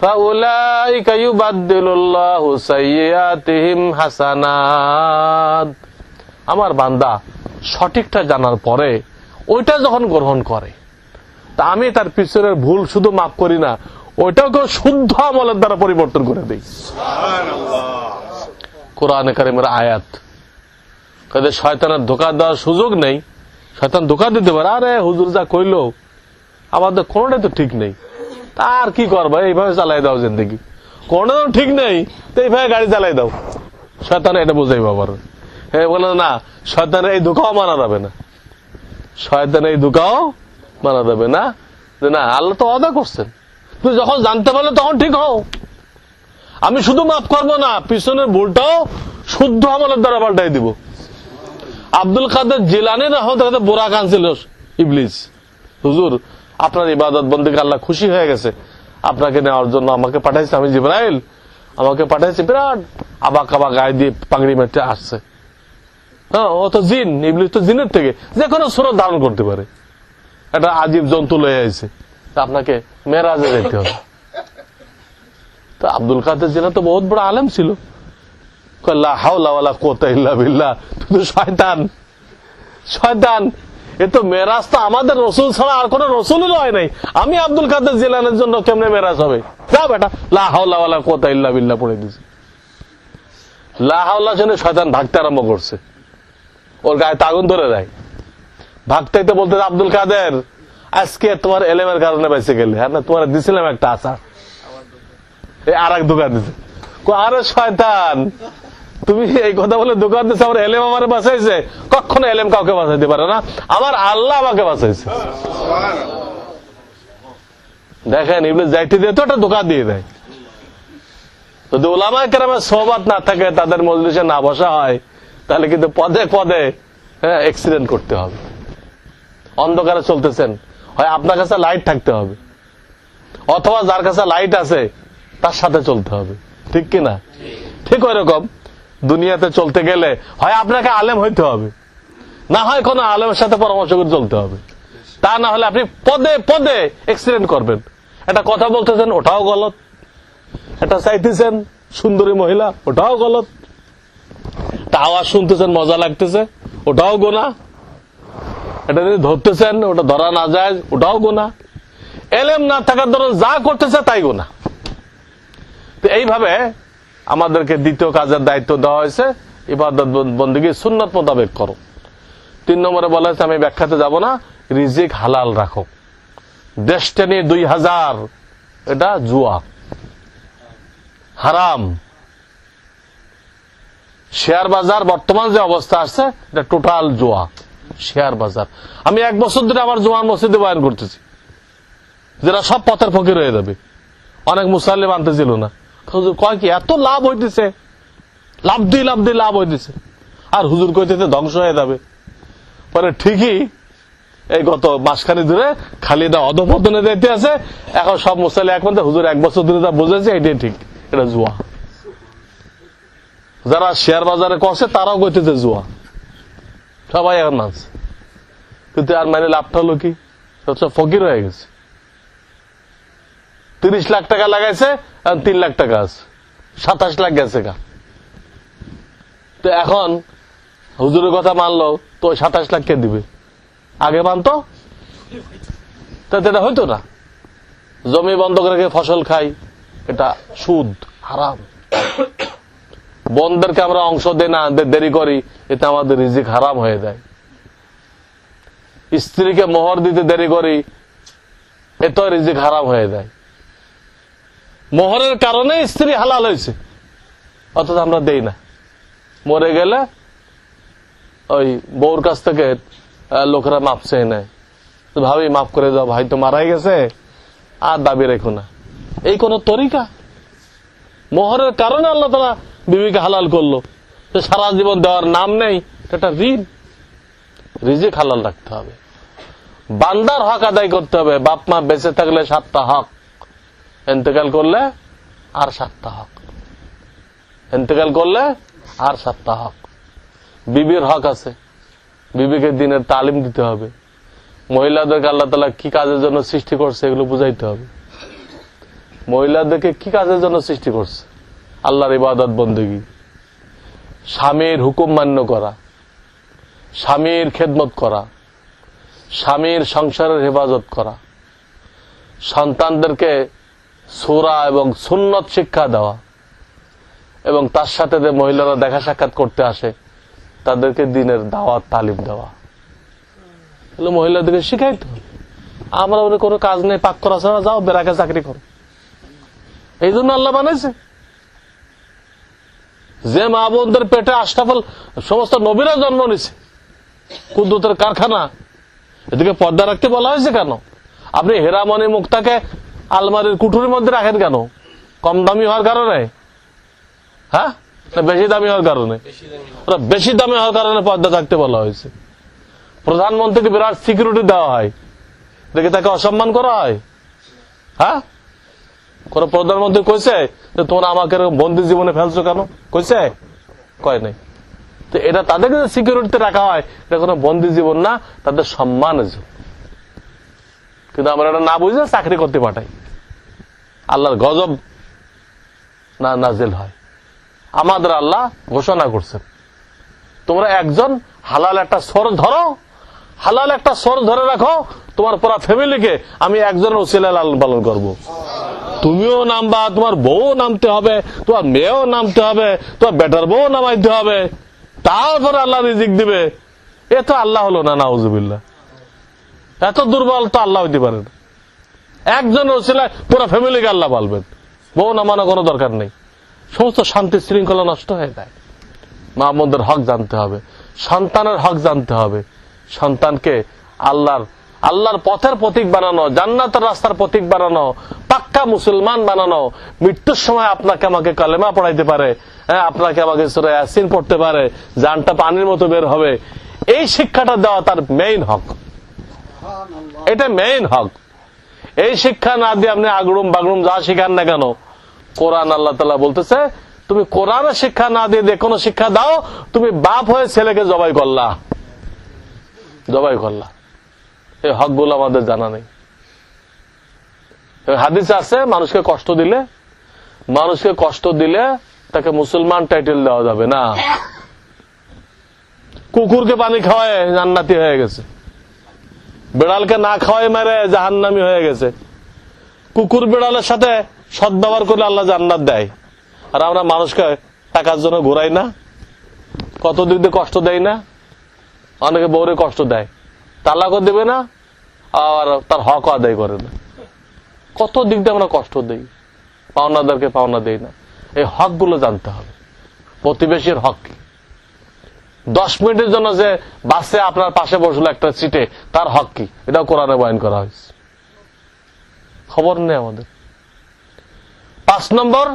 ফাউলাইকা ইউবাদদিলুল্লাহু সাইয়্যাতিহিম হাসানাত। আমার বান্দা সঠিকটা জানার পরে ওইটা যখন গ্রহণ করে, তা আমি তার পিছনের ভুল শুধু মাফ করি না, ওইটাকে শুদ্ধ আমলের দ্বারা পরিবর্তন করে দেই। কোরআনে কারিমের আয়াত। কাজে শয়তানের ধোঁকা দেওয়ার সুযোগ নেই। শয়তান ধোঁকা দিতে পারে, আরে হুজুর যা কইলো আমাদের কোনটাই তো ঠিক নেই, তার কি করবো, এইভাবে চালাই দাও জিন্দেগি। কোনো ঠিক নেই তো এইভাবে গাড়ি চালাই দাও। শয়তান এটা বুঝাইবো আবার। হ্যাঁ, বলে না, শয়তানের এই ধোঁকাও মানা যাবে না, শয়তানের এই ধোঁকাও মানা যাবে না। যে না, আল্লাহ তো ওয়াদা করছেন, তুই যখন জানতে পারলে তখন ঠিক হও। আমি শুধু মাফ করবো না, পিছনের ভুলটাও শুদ্ধ আমলের দ্বারা পাল্টাই দিব। আব্দুল কাদের জিলানী রহমতুল্লাহ বোরা কানছিল ইবলিস, হুজুর আপনার ইবাদত বন্দেগী আল্লাহ খুশি হয়ে গেছে, আপনাকে নেওয়ার জন্য আমাকে পাঠাইছে, আমি জিবরাইল আমাকে পাঠাইছে, বিরাট আবাক আবাক গায়ে দিয়ে পাগড়ি মেটে আসছে। হ্যাঁ, ও তো জিন, ইবলিস তো জিনের থেকে যে কোনো সুরত ধারণ করতে পারে, একটা আজীব জন্তু লয়ে আইছে, আপনাকে মেরাজে যেতে হবে। তো আব্দুল কাদের জিলানী তো বহুত বড় আলেম ছিল, লা হাওলা ওয়ালা কুওয়াতা ইল্লা বিল্লাহ, তুই তো শয়তান, শয়তান। এ তো মেরাজ তো আমাদের রসুল ছাড়া আর কোন রসুলই হয় নাই। আমি আব্দুল কাদের জিলানের জন্য কেমনে মেরাজ হবে? যা বেটা, লা হাওলা ওয়ালা কুওয়াতা ইল্লা বিল্লাহ পড়ে দিছে। লা হাওলা শুনে শয়তান ভাগতে আরম্ভ করছে, ওর গায়ে আগুন ধরে দেয়। ভাগতেই তো বলতে, আব্দুল কাদের আজকে তোমার এলেমের কারণে বেঁচে গেলে, হ্যাঁ না, তোমার দিছিলাম একটা আচার, আর এক দোকান দিছে। আরে শয়তান, তুমি এই কথা বলে দোকান দিচ্ছে, আমার এলেম আমার বাঁচাইছে? কখনো এলেম কাউকে বাঁচাইতে পারে না, আমার আল্লাহ আমাকে বাঁচাইছে। দেখেন ইবলিস যাইতে দিয়ে তো একটা দোকান দিয়ে দেয়। যদি উলামায়ে কেরামের সোহবত না থাকে, তাদের মজলিসে না বসা হয়, তাহলে কিন্তু পদে পদে অ্যাক্সিডেন্ট করতে হবে। অন্ধকারে চলতেছেন, হয় আপনার কাছে লাইট থাকতে হবে, অথবা যার কাছে লাইট আছে তার সাথে চলতে হবে, ঠিক কিনা? ঠিক ওই রকম দুনিয়াতে চলতে গেলে হয় আপনাকে আলেম হইতে হবে, না হয় কোন আলেমের সাথে পরামর্শ করে চলতে হবে। তা না হলে আপনি পদে পদে অ্যাক্সিডেন্ট করবেন। একটা কথা বলতেছেন, ওটাও গলত। এটা চাইতেছেন সুন্দরী মহিলা, ওটাও গলত। একটা আওয়াজ শুনতেছেন, মজা লাগতেছে, ওটাও গোনা। এটা যদি ধরতেছেন, ওটা ধরা না যায়, ওটাও গোনা। এলেম না থাকার ধরুন যা করতেছে তাই গোনা। তো এইভাবে আমাদেরকে দ্বিতীয় কাজের দায়িত্ব দেওয়া হয়েছে, ইবাদত বন্দেগী সুন্নাত মোতাবেক করো। 3 নম্বরে বলা হয়েছে, আমি ব্যাখ্যাতে যাব না, রিজিক হালাল রাখো। ডেস্টিনি 2000 এটা জুয়া, হারাম। শেয়ার বাজার বর্তমান যে অবস্থা আসছে, এটা টোটাল জুয়া, শেয়ার বাজার। আমি 1 বছর ধরে আমার জুয়ান মসজিদে বয়ান করতেছি, যেটা সব পথের ফকির হয়ে যাবে। অনেক মুসাল্লি মানতেছিল না, কয় কি এত লাভ হইতেছে, লাভ দিয়ে লাভ হইতেছে, আর হুজুর কইতেছে ধ্বংস হয়ে যাবে। পরে ঠিকই এই গত মাসখানি ধরে খালি এটা অধপতনে যাইতে আছে। এখন সব মুসাল্লি একমাত্র হুজুর 1 বছর ধরে যা বুঝেছে এটাই ঠিক, এটা জুয়া। যারা শেয়ার বাজারে করছে তারাও কইতেছে জুয়া, সবাই এখন মানছে। কিন্তু আর মানে লাভটা হলো কি, সব ফকির হয়ে গেছে। 30 লাখ টাকা লাগাইছে, 3 লাখ টাকা আছে, 27 লাখ গেছে গা। তো এখন হুজুরের কথা মানলো তো 27 লাখ কে দিবে? আগে মানতো তো এটা হইতো না। জমি বন্ধক রেখে ফসল খাই, এটা সুদ, হারাম। বন্ধেরকে আমরা অংশ দেই না, দেরি করি, এতে আমাদের রিজিক হারাম হয়ে যায়। স্ত্রীকে মোহর দিতে দেরি করি, এতে রিজিক হারাম হয়ে যায়। মোহরের কারণে স্ত্রী হালাল হয়েছে, অথচ আমরা দেই না। মরে গেলে ওই বউর কাছ থেকে লোকেরা মাপ চেয়ে নেয়, ভাবি মাফ করে দাও, ভাই তো মারাই গেছে, আর দাবি রেখো না। এই কোন তরিকা? মোহরের কারণে আল্লাহ তাআলা বিবিকে হালাল করলো, সারা জীবন দেওয়ার নাম নেই, এটা ঋণ। রিজিক হালাল রাখতে হবে, বান্দার হক আদায় করতে হবে। বাপ মা বেঁচে থাকলে 7টা হক, ইন্তেকাল করলে আর 7টা হক, ইন্তেকাল করলে আর 7টা হক। বিবির হক আছে, বিবিকে দিনের তালিম দিতে হবে। মহিলাদেরকে আল্লাহ তাআলা কি কাজের জন্য সৃষ্টি করছে এগুলো বুঝাইতে হবে। মহিলাদেরকে কি কাজের জন্য সৃষ্টি করছে? আল্লাহর ইবাদত বন্দেগী, স্বামীর হুকুম মান্য করা, স্বামীর খেদমত করা, স্বামীর সংসারের হেফাজত করা, সন্তানদেরকে সূরা এবং সুন্নত শিক্ষা দেওয়া, এবং তার সাথে যে মহিলারা দেখা সাক্ষাৎ করতে আসে তাদেরকে দিনের দাওয়াত তালিম দেওয়া। এগুলো মহিলাদেরকে শিখাইতে হবে। আমরা ওদের কোনো কাজ নেই, পাক করা ছাড়া যাও বেড়াকে চাকরি করো। এই জন্য আল্লাহ বানাইছে। যে মা বোনদের পেটে আশরাফুল সমস্ত নবীরা জন্ম নিছে, কুদ্দুতের কারখানা, এদিকে পর্দা রাখতে বলা হয়েছে কেন? আপনি হীরামণি মুক্তাকে আলমারির কুঠুরির মধ্যে রাখেন কেন? কম দামি হওয়ার কারণে? হ্যাঁ, বেশি দামি হওয়ার কারণে? বেশি দামি হওয়ার কারণে পর্দা থাকতে বলা হয়েছে। প্রধানমন্ত্রীকে বিরাট সিকিউরিটি দেওয়া হয়, দেখে তাকে অসম্মান করা হয়? হ্যাঁ, কোন প্রধানমন্ত্রী কইছে যে তোমরা আমাকে বন্দি জীবনে ফেলছো কেন? কইছে? কয় নাই। তো এটা তাদেরকে সিকিউরিটিতে রাখা হয়, এটা কোনো বন্দি জীবন না, তাদের সম্মানের জন্য। কিন্তু আমরা এটা না বুঝে চাকরি করতে পাঠাই, আল্লাহর গজব না নাজিল হয়। আমাদের আল্লাহ ঘোষণা করছেন, তোমরা একজন হালাল একটা সোর্স ধরো, হালাল একটা সোর্স ধরে রাখো, তোমার পুরো ফ্যামিলিকে আমি একজনের ওসিলায় লালন পালন করবো। তুমিও নামবা, তোমার বউ নামতে হবে, তোমার মেয়েও নামতে হবে, তোমার বেটার বউ নামাইতে হবে, তারপরে আল্লাহ রিজিক দিবে। এ তো আল্লাহ হলো না, নাউজুবিল্লাহ। এত দুর্বল তো আল্লাহ হইতে পারে না। একজনের ওসিলায় পুরো ফ্যামিলিকে আল্লাহ পালবেন, বউ নামানো কোনো দরকার নেই। সমস্ত শান্তি শৃঙ্খলা নষ্ট হয়ে যায়। মা বোনদের হক জানতে হবে, সন্তানের হক জানতে হবে। সন্তানকে আল্লাহর পথের প্রতীক বানানো, জান্নাতের রাস্তার প্রতীক বানানো, পাক্কা মুসলমান বানানো। মৃত্যুর সময় আপনাকে আমাকে কালেমা পড়াইতে পারে, হ্যাঁ, আপনাকে আমাকে সূরা ইয়াসিন পড়তে পারে, জানটা পানির মতো বের হবে। এই শিক্ষাটা দেওয়া তার মেইন হক, এটা মেইন হক। এই শিক্ষা না দিয়ে আপনি আগরুম বাগরুম যা শিখান না কেন, কোরআন আল্লাহ তাআলা বলতেছে তুমি কোরআনের শিক্ষা না দিয়ে কোনো শিক্ষা দাও, তুমি বাপ হয়ে ছেলেকে জবাই করলা। এই হকগুলো আমাদের জানা নেই। হাদিসে আছে মানুষকে কষ্ট দিলে তাকে মুসলমান টাইটেল দেওয়া যাবে না। কুকুরকে পানি খাওয়ায় জান্নাতি হয়ে গেছে, বিড়ালকে না খাওয়াই মেরে জাহান্নামী হয়ে গেছে। কুকুর বিড়ালের সাথে সদ্ব্যবহার করলে আল্লাহ জান্নাত দেয়। আর আমরা মানুষকে টাকার জন্য ঘুরাই না, কত দিক দিয়ে কষ্ট দেয় না। অনেকে বউরে কষ্ট দেয়, তালাকও দেবে না, আর তার হক আদায় করে না। কত দিক দিয়ে আমরা কষ্ট দেই, পাওনাদারকে পাওনা দেই না। এই হক গুলো জানতে হবে। প্রতিবেশীর হক কি? 10 মিনিটের জন্য যে বাসে আপনার পাশে বসলো একটা সিটে, তার হক কি? এটাও কোরআনে বয়ান করা হয়েছে। খবর নেই আমাদের। 5 নম্বর,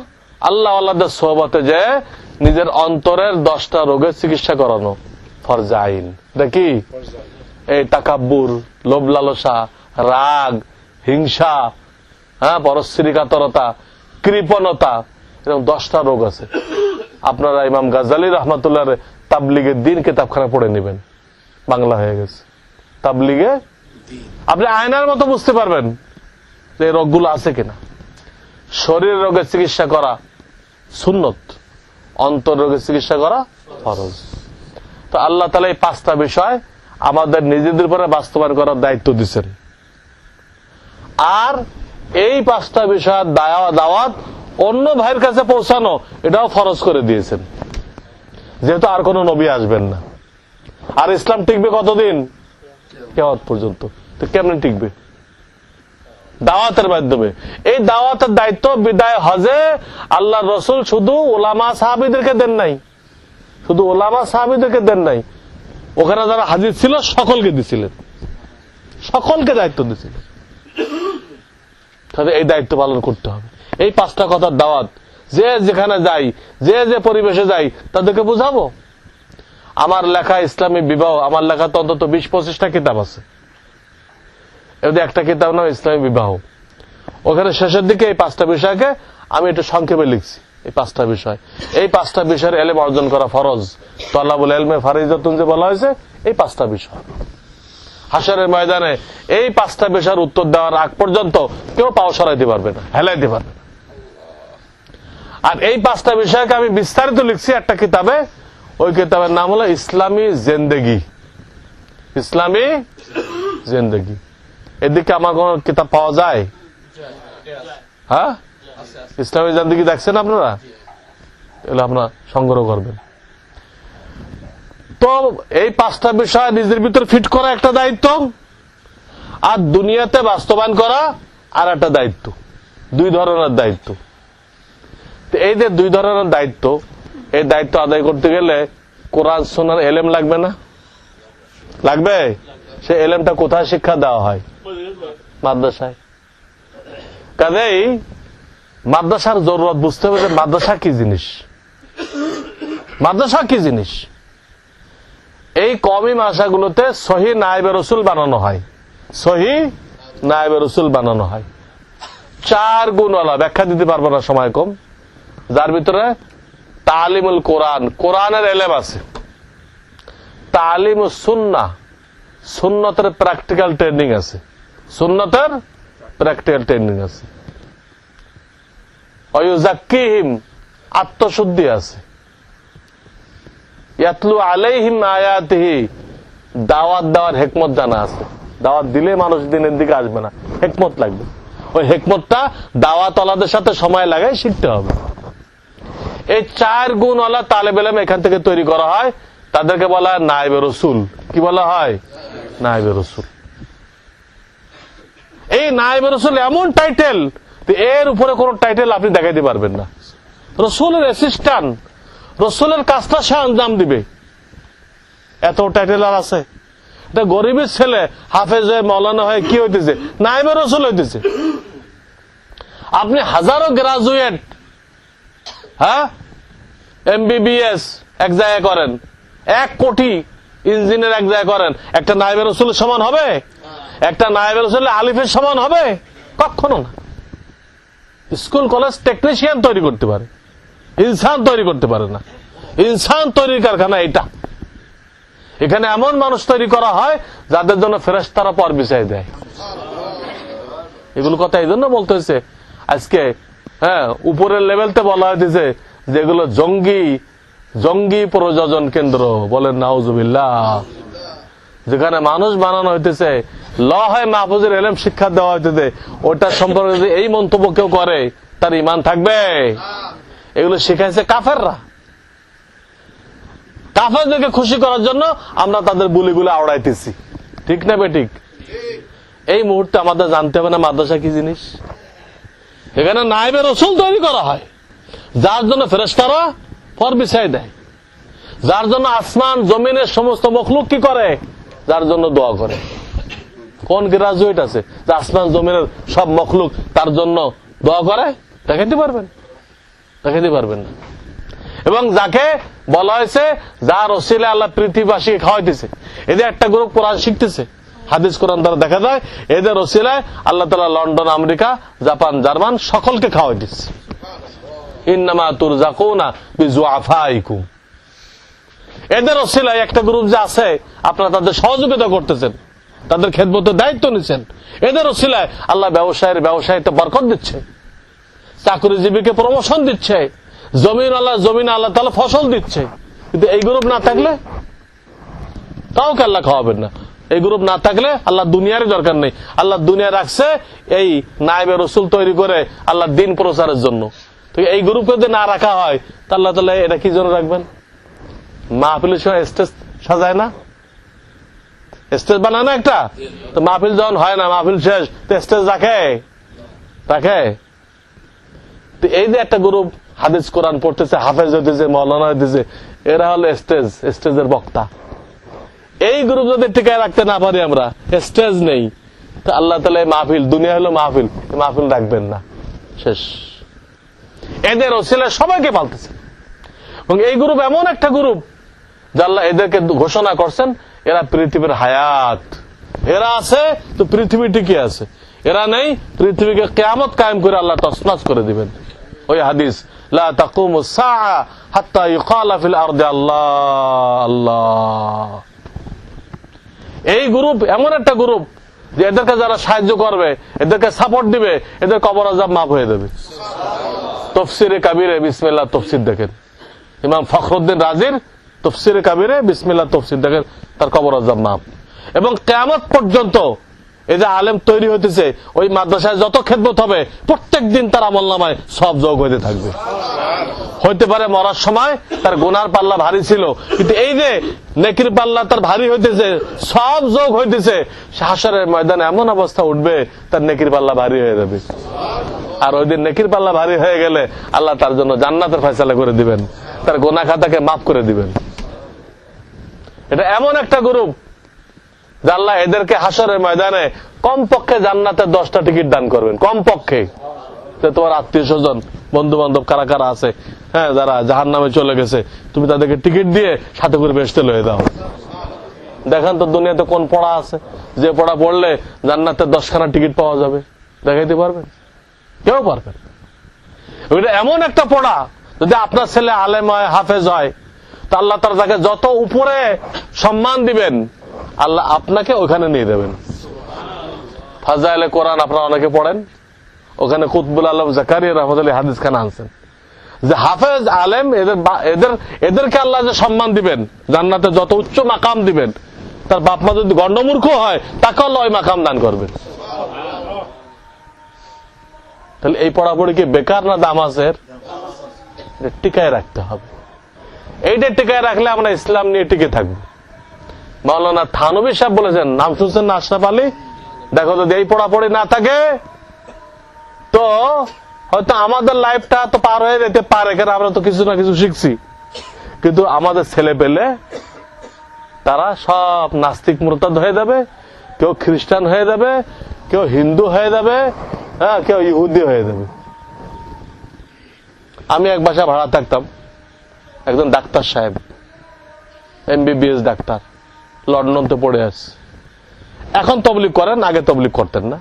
আল্লাহ আল্লাহদের সোহবতে যে নিজের অন্তরের 10টা রোগের চিকিৎসা করানো ফরজে আইন। দেখি এই তাকাব্বুর, লোভ লালসা, রাগ, হিংসা, হ্যাঁ, পরশ্রী কাতরতা, কৃপণতা, এরকম 10টা রোগ আছে। আপনারা ইমাম গাজ্জালী রাহমাতুল্লাহ তাবলিগের দিন কিতাবখানা পড়ে নেবেন, বাংলা হয়ে গেছে। তাবলিগে আপনি আয়নার মতো বুঝতে পারবেন যে এই রোগগুলো আছে কিনা। শরীর রোগের চিকিৎসা করা সুন্নত, অন্তর রোগের চিকিৎসা করা ফরজ। তো আল্লাহ তাআলা এই 5টা বিষয় আমাদের নিজেদের উপরে বাস্তবায়ন করার দায়িত্ব দিচ্ছেন। আর এই 5টা বিষয়ের দাওয়াত অন্য ভাইয়ের কাছে পৌঁছানো, এটাও ফরজ করে দিয়েছেন, যেহেতু আর কোন নবী আসবেন না। আর ইসলাম টিকবে কতদিন? কিয়ামত পর্যন্ত। তো কেমনে টিকবে? দাওয়াতের মাধ্যমে। এই দাওয়াতের দায়িত্ব বিদায় হজে আল্লাহ রসুল শুধু ওলামা সাহাবীদেরকে দেন নাই, ওখানে যারা হাজির ছিল সকলকে দিছিলেন, সকলকে দায়িত্ব দিছিলেন। তাহলে এই দায়িত্ব পালন করতে হবে। এই 5টা কথার দাওয়াত যে যেখানে যাই, যে পরিবেশে যাই, তাদেরকে বুঝাবো। আমার লেখা ইসলামী বিবাহ, আমার লেখা তো অন্তত 20-25টা কিতাব আছে। এর একটা কিতাব নাম ইসলামী বিবাহ। ওখানে শেষের দিকে এই 5টা বিষয়কে আমি একটু সংক্ষেপে লিখছি। এই 5টা বিষয়, এই 5টা বিষয়ের এলেম অর্জন করা ফরজ। তালাবুল ইলমে ফারিজাতুন যে বলা হয়েছে, এই 5টা বিষয়। হাশরের ময়দানে এই 5টা বিষয়ের উত্তর দেওয়ার আগ পর্যন্ত কেউ পাও সরাইতে পারবে না, হেলাইতে পারবে না। আর এই 5টা বিষয়কে আমি বিস্তারিত লিখছি একটা কিতাবে। ওই কিতাবের নাম হলো ইসলামী জিন্দেগি। এদিকে আমার কোন কিতাব পাওয়া যায়? হ্যাঁ, ইসলামী জিন্দেগি দেখছেন আপনারা? এগুলো আপনারা সংগ্রহ করবেন। তো এই 5টা বিষয় নিজের ভিতরে ফিট করা একটা দায়িত্ব, আর দুনিয়াতে বাস্তবায়ন করা আর একটা দায়িত্ব। 2 ধরনের দায়িত্ব। এই যে 2 ধরনের দায়িত্ব, এই দায়িত্ব আদায় করতে গেলে কোরআন সুন্নাহর এলেম লাগবে না? লাগবে। সে এলেমটা কোথায় শিক্ষা দেওয়া হয়? মাদ্রাসায়। কাজেই মাদ্রাসার জরুরত বুঝতে হবে যে মাদ্রাসা কি জিনিস। এই কওমি মাদ্রাসাগুলোতে সহিহ নায়েবে রাসূল বানানো হয়। 4 গুণওয়ালা, ব্যাখ্যা দিতে পারবো না, সময় কম। যার ভিতরে তালিমুল কোরআন, কোরআনের এলেম আছে। তালিমুস সুন্নাহ, সুন্নতের প্র্যাকটিক্যাল ট্রেনিং আছে। ওয়ায়ুযাক্কিহিম, আত্মশুদ্ধি আছে। ইয়াতলু আলাইহিম আয়াতিহি, দাওয়াত দেওয়ার হিকমত জানা আছে। দাওয়াত দিলে মানুষ দিনের দিকে আসবে না, হিকমত লাগবে। ওই হিকমতটা দাওয়াতওয়ালাদের সাথে সময় লাগাই শিখতে হবে। এই 4 গুণওয়ালা তালেব ইলম এখান থেকে তৈরি করা হয়, তাদেরকে বলা হয় নায়েবে রাসূল। কি বলা হয়? নায়েবে রাসূল। এই নায়েবে রাসূল এমন টাইটেল, এর উপরে কোন টাইটেল আপনি দেখাইতে পারবেন না। রাসূলের অ্যাসিস্ট্যান্ট, রাসূলের কাজটা সে আঞ্জাম দিবে, এত টাইটেল আর আছে? এটা গরিবের ছেলে হাফেজ হয়ে মাওলানা হয়ে কি হইতেছে? নায়েবে রাসূল হইতেছে। আপনি হাজারো গ্রাজুয়েট, হ্যাঁ, MBBS এক জায়গায় করেন, 1 কোটি ইঞ্জিনিয়ার এক জায়গায় করেন, একটা নায়েবে রাসূলের সমান হবে? একটা নায়েবে রাসূলের আলিফের সমান হবে? কখনো না। স্কুল কলেজ টেকনিশিয়ান তৈরি করতে পারে, ইনসান তৈরি করতে পারে না। ইনসান তৈরির কারখানা এটা। এখানে এমন মানুষ তৈরি করা হয় যাদের জন্য ফেরেশতারা পর বিছাই দেয়। এগুলো কথা এই জন্য বলতে হয়েছে আজকে। হ্যাঁ, উপরের লেভেলতে বলা হয়েছে যেগুলো জঙ্গি প্রযোজন কেন্দ্র, বলেন নাউজুবিল্লাহ, যেখানে মানুষ বানানো হইতেছে, লহে মাহফুজের ইলম শিক্ষা দেওয়া হইতেছে, ওটা সম্পর্কে যদি এই মন্তব্য কেউ করে তার ঈমান থাকবে? এগুলো শিখাইছে কাফেররা। কাফেরদেরকে খুশি করার জন্য আমরা তাদের বুলিগুলো আওড়াইতেছি, ঠিক না বেঠিক? এই মুহূর্তে আমাদের জানতে হবে না মাদ্রাসা কি জিনিস। এখানে নায়েবে রাসূল তৈরি করা হয়, যার জন্য ফেরেশতারা পর বিছাই দেয়, যার জন্য আসমান জমিনের সমস্ত মখলুক কি করে? যার জন্য দোয়া করে। কোন গ্রাজুয়েট আছে যে আসমান জমিনের সব মখলুক তার জন্য দোয়া করে? দেখাইতে পারবেন? দেখাইতে পারবেন না। এবং যাকে বলা হয়েছে যার ওসিলায় আল্লাহ পৃথিবীবাসীকে খাওয়াইতেছে, এদের একটা গ্রুপ কোরআন শিখতেছে, হাদিস কোরআন দ্বারা দেখা যায় এদের ওসিলায় আল্লাহ তাআলা লন্ডন, আমেরিকা, জাপান, জার্মান সকলকে খাওয়াইতেছে। ইন্নামা তুরজাকুনা বিজুআফাইকুম। এদের ওসিলায় একটা গ্রুপ যে আছে, আপনারা তাদের সহযোগিতা করতেছেন, তাদের খেদমতের দায়িত্ব নিচ্ছেন। এদের ওসিলায় আল্লাহ ব্যবসায়ীতে বরকত দিচ্ছে, চাকরিজীবীকে প্রমোশন দিচ্ছে, জমিনে আল্লাহ তাআলা ফসল দিচ্ছে। কিন্তু এই গ্রুপ না থাকলে কাউকে আল্লাহ খাওয়াবেন না। এই গ্রুপ না থাকলে আল্লাহ দুনিয়ারই দরকার নেই। আল্লাহ দুনিয়া রাখছে এই নায়েবে রাসূল তৈরি করে আল্লাহর দ্বীন প্রচারের জন্য। তো এই গ্রুপকে যদি না রাখা হয় তা আল্লাহ তাআলা এটা কি জন্য রাখবেন? মাহফিলের সময় স্টেজ সাজায় না, স্টেজ বানায় না একটা? তো মাহফিল যখন হয় না, মাহফিল শেষ, তো স্টেজ রাখে? তো এই যে একটা গ্রুপ হাদিস কোরআন পড়তেছে, হাফেজ হইতেছে, মাওলানা হইতেছে, এরা হলো স্টেজের বক্তা। এই গ্রুপ যদি টিকায় রাখতে না পারি আমরা, স্টেজ নেই, তো আল্লাহ তাআলা মাহফিল, দুনিয়া হলো মাহফিল রাখবেন না, শেষ। এদের ওসিলায় সবাইকে পালতেছে। এবং এই গ্রুপ এমন একটা গ্রুপ যে আল্লাহ এদেরকে ঘোষণা করছেন এরা পৃথিবীর হায়াত। এরা আছে তো পৃথিবী টিকে আছে, এরা নেই, পৃথিবীকে কিয়ামত কায়েম করে আল্লাহ তছনছ করে দিবেন। ওই হাদিস, লা তাকুমুস সাআ হাত্তা ইউকালা ফিল আরদি আল্লাহ আল্লাহ। এই গ্রুপ এমন একটা গ্রুপ যে এদেরকে যারা সাহায্য করবে, এদেরকে সাপোর্ট দিবে, এদের কবর আযাব মাফ হয়ে যাবে। তাফসীরে কাবীরে বিসমিল্লাহ তাফসীর দেখেন, ইমাম ফখরুদ্দিন রাজির তাফসীরে কাবীরে বিসমিল্লাহ তাফসীর দেখেন, তার কবর আযাব মাফ। এবং কিয়ামত পর্যন্ত এই যে আলেম তৈরি হইতেছে, ওই মাদ্রাসায় যত খেদমত হবে প্রত্যেক দিন তার আমলনামায় সব যোগ হইতে থাকবে। হইতে পারে মরার সময় তার গুনার পাল্লা ভারী ছিল, কিন্তু এই যে নেকির পাল্লা তার ভারী হইতেছে, সব যোগ হইতেছে, হাশরের ময়দানে এমন অবস্থা উঠবে তার নেকির পাল্লা ভারী হয়ে যাবে। আর ওই দিন নেকির পাল্লা ভারী হয়ে গেলে আল্লাহ তার জন্য জান্নাতের ফয়সালা করে দিবেন, তার গুনাহ খাতাকে মাফ করে দিবেন। এটা এমন একটা গ্রুপ যে আল্লাহ এদেরকে হাশরের ময়দানে কমপক্ষে জান্নাতের 10টা টিকিট দান করবেন, কমপক্ষে। তোমার আত্মীয় স্বজন, বন্ধু বান্ধব কারা কারা আছে, হ্যাঁ, যারা জাহান্নামে চলে গেছে, তুমি তাদেরকে টিকিট দিয়ে সাথে করে বেহেশতে লয়ে দাও। দেখেন তো দুনিয়াতে কোন পড়া আছে যে পড়া পড়লে জান্নাতের 10খানা টিকিট পাওয়া যাবে? দেখাইতে পারবেন? কেউ পারবেন? ওইটা এমন একটা পড়া, যদি আপনার ছেলে আলেম হয়, হাফেজ হয়, তা আল্লাহ তাআলা তাকে যত উপরে সম্মান দিবেন, আল্লাহ আপনাকে ওখানে নিয়ে দেবেন। ফাজাইলে কোরআন আপনারা অনেকে পড়েন, ওখানে কুতবুল আলম জাকারিয়া রাহমাতুল্লাহ হাদিস খানা আনছেন, যে হাফেজ আলেম এদেরকে আল্লাহ যে সম্মান দিবেন, জান্নাতে যত উচ্চ মাকাম দিবেন, তার বাপ মা যদি গণ্ডমূর্খ হয় তাকে আল্লাহ ওই মাকাম দান করবেন। তাহলে এই পড়াপড়ি কি বেকার না দাম আছে? টিকায় রাখতে হবে। এইটা টিকায় রাখলে আমরা ইসলাম নিয়ে টিকে থাকবো। মাওলানা থানভী সাহেব বলেছেন, নাম শুনছেন না আশরাফ আলী? দেখো যদি এই পড়াপড়ি না থাকে তো হয়তো আমাদের লাইফটা তো পার হয়ে যেতে পারে, কারণ আমরা তো কিছু না কিছু শিখছি, কিন্তু আমাদের ছেলে পেলে তারা সব নাস্তিক মুরতাদ হয়ে যাবে, কেউ খ্রিস্টান হয়ে যাবে, কেউ হিন্দু হয়ে যাবে, হ্যাঁ, কেউ ইহুদি হয়ে যাবে। আমি এক বাসা ভাড়া থাকতাম, একজন ডাক্তার সাহেব, MBBS ডাক্তার, লন্ডনতে পড়ে আছে। এখন তবলিগ করেন, আগে তবলিগ করতেন না।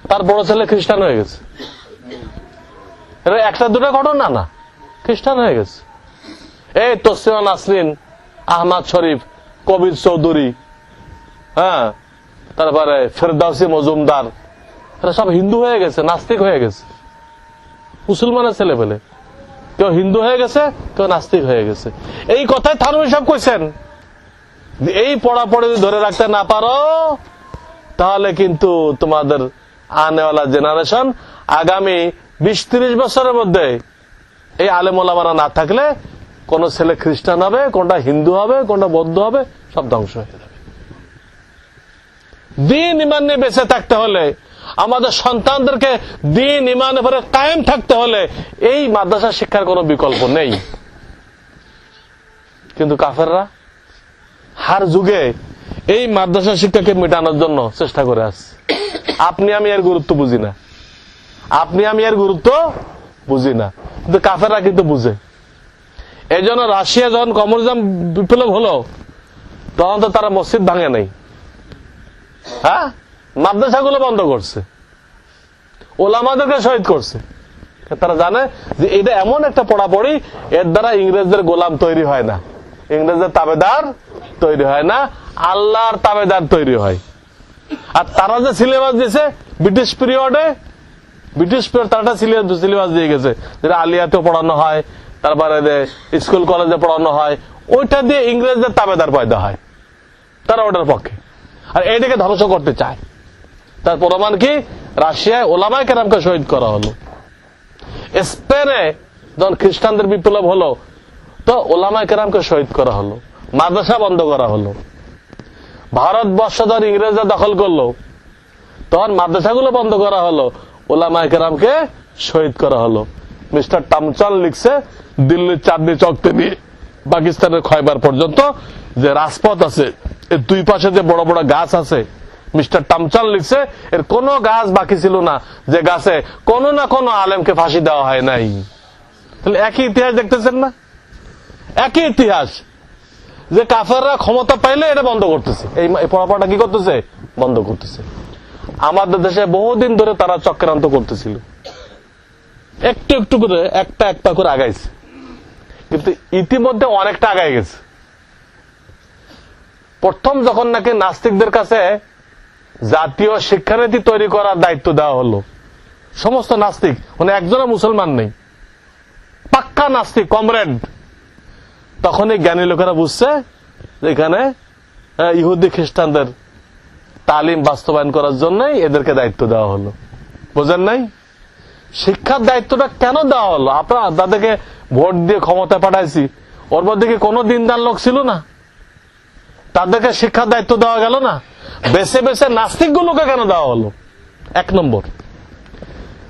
তার বড় ছেলে খ্রিস্টান হয়ে গেছে। এটা একটা দুটা ঘটনা না, খ্রিস্টান হয়ে গেছে। এই তসলিমা নাসরিন, আহমদ শরীফ, কবির চৌধুরী, হ্যাঁ, তারপরে ফেরদাউসি মজুমদার, এরা সব হিন্দু হয়ে গেছে, নাস্তিক হয়ে গেছে। মুসলমানের ছেলে পেলে কেউ হিন্দু হয়ে গেছে, কেউ নাস্তিক হয়ে গেছে। এই কথাই থানভী সাহেব কইছেন, এই পড়াপড়ি ধরে রাখতে না পারো তাহলে কিন্তু তোমাদের আনেওয়ালা জেনারেশন আগামী 20-30 বছরের মধ্যে এই আলেম ওলামারা না থাকলে কোন ছেলে খ্রিস্টান হবে, কোনটা হিন্দু হবে, কোনটা বৌদ্ধ হবে, সব ধ্বংস হয়ে যাবে। দ্বীন ইমান নিয়ে বেঁচে থাকতে হলে, আমাদের সন্তানদেরকে দ্বীন ইমানের উপরে কায়েম থাকতে হলে এই মাদ্রাসা শিক্ষার কোনো বিকল্প নেই। কিন্তু কাফেররা হার যুগে এই মাদ্রাসা শিক্ষাকে মেটানোর জন্য চেষ্টা করে আসছে। আপনি আমি এর গুরুত্ব বুঝি না, আপনি আমি এর গুরুত্ব বুঝি না, কিন্তু কাফেররা কিন্তু বুঝে। এই জন্য রাশিয়া যখন কমিউনিজম বিপ্লব হলো তখন তো তারা মসজিদ ভাঙে নাই, হ্যাঁ, মাদ্রাসাগুলো বন্ধ করছে, ওলামাদেরকে শহীদ করছে। তারা জানে যে এটা এমন একটা পড়াপড়ি, এর দ্বারা ইংরেজদের গোলাম তৈরি হয় না, ইংরেজদের তাবেদার তৈরি হয় না, আল্লাহর তাবেদার তৈরি হয়। আর তারা যে সিলেবাস দিয়েছে ব্রিটিশ পিরিয়ডে, তারা সিলেবাস দিয়ে গেছে, যেটা আলিয়াতেও পড়ানো হয়, তারপরে স্কুল কলেজে পড়ানো হয়, ওইটা দিয়ে ইংরেজদের তাবেদার পয়দা হয়, তারা ওটার পক্ষে। আর এইটাকে ধ্বংস করতে চায়। তার প্রমাণ কি? রাশিয়ায় ওলামায়ে কেরামকে শহীদ করা হলো। স্পেনে যখন খ্রিস্টানদের বিপ্লব হলো তো ওলামায়ে কেরামকে শহীদ করা হলো, মাদ্রাসা বন্ধ করা হলো। ভারতবর্ষ যখন ইংরেজরা দখল করলো তখন মাদ্রাসাগুলো বন্ধ করা হলো, ওলামায়ে কেরামকে শহীদ করা হলো। মিস্টার টামচান লিখছে, দিল্লির চাঁদনি চক থেকে পাকিস্তানের খয়বার পর্যন্ত যে রাজপথ আছে, এর দুই পাশে যে বড় বড় গাছ আছে, মিস্টার টামচান লিখছে এর কোন গাছ বাকি ছিল না যে গাছে কোন না কোন আলেমকে ফাঁসি দেওয়া হয় নাই। তাহলে একই ইতিহাস দেখতেছেন না, একই ইতিহাস যে কাফেররা ক্ষমতা পাইলে এটা বন্ধ করতেছে, এই পড়াপড়াটা কি করতেছে? বন্ধ করতেছে। আমাদের দেশে বহুদিন ধরে তারা চক্রান্ত করতেছিল, একটু একটু করে একটা একটা করে আগাইছে, কিন্তু ইতিমধ্যে অনেকটা আগাই গেছে। প্রথম যখন নাকি নাস্তিকদের কাছে জাতীয় শিক্ষানীতি তৈরি করার দায়িত্ব দেওয়া হলো, সমস্ত নাস্তিক, মানে একজনও মুসলমান নেই, পাক্কা নাস্তিক কমরেড, তখনই জ্ঞানী লোকেরা বুঝছে এখানে ইহুদি খ্রিস্টানদের তালিম বাস্তবায়ন করার জন্যই এদেরকে দায়িত্ব দেওয়া হলো। বোঝেন নাই? শিক্ষার দায়িত্বটা কেন দেওয়া হলো? আপনারা তাদেরকে ভোট দিয়ে ক্ষমতা পাঠাইছি, ওর মধ্যে কি কোনো দিনদার লোক ছিল না? তাদেরকে শিক্ষার দায়িত্ব দেওয়া গেল না, বেছে বেছে নাস্তিক গুলোকে কেন দেওয়া হলো? 1 নম্বর।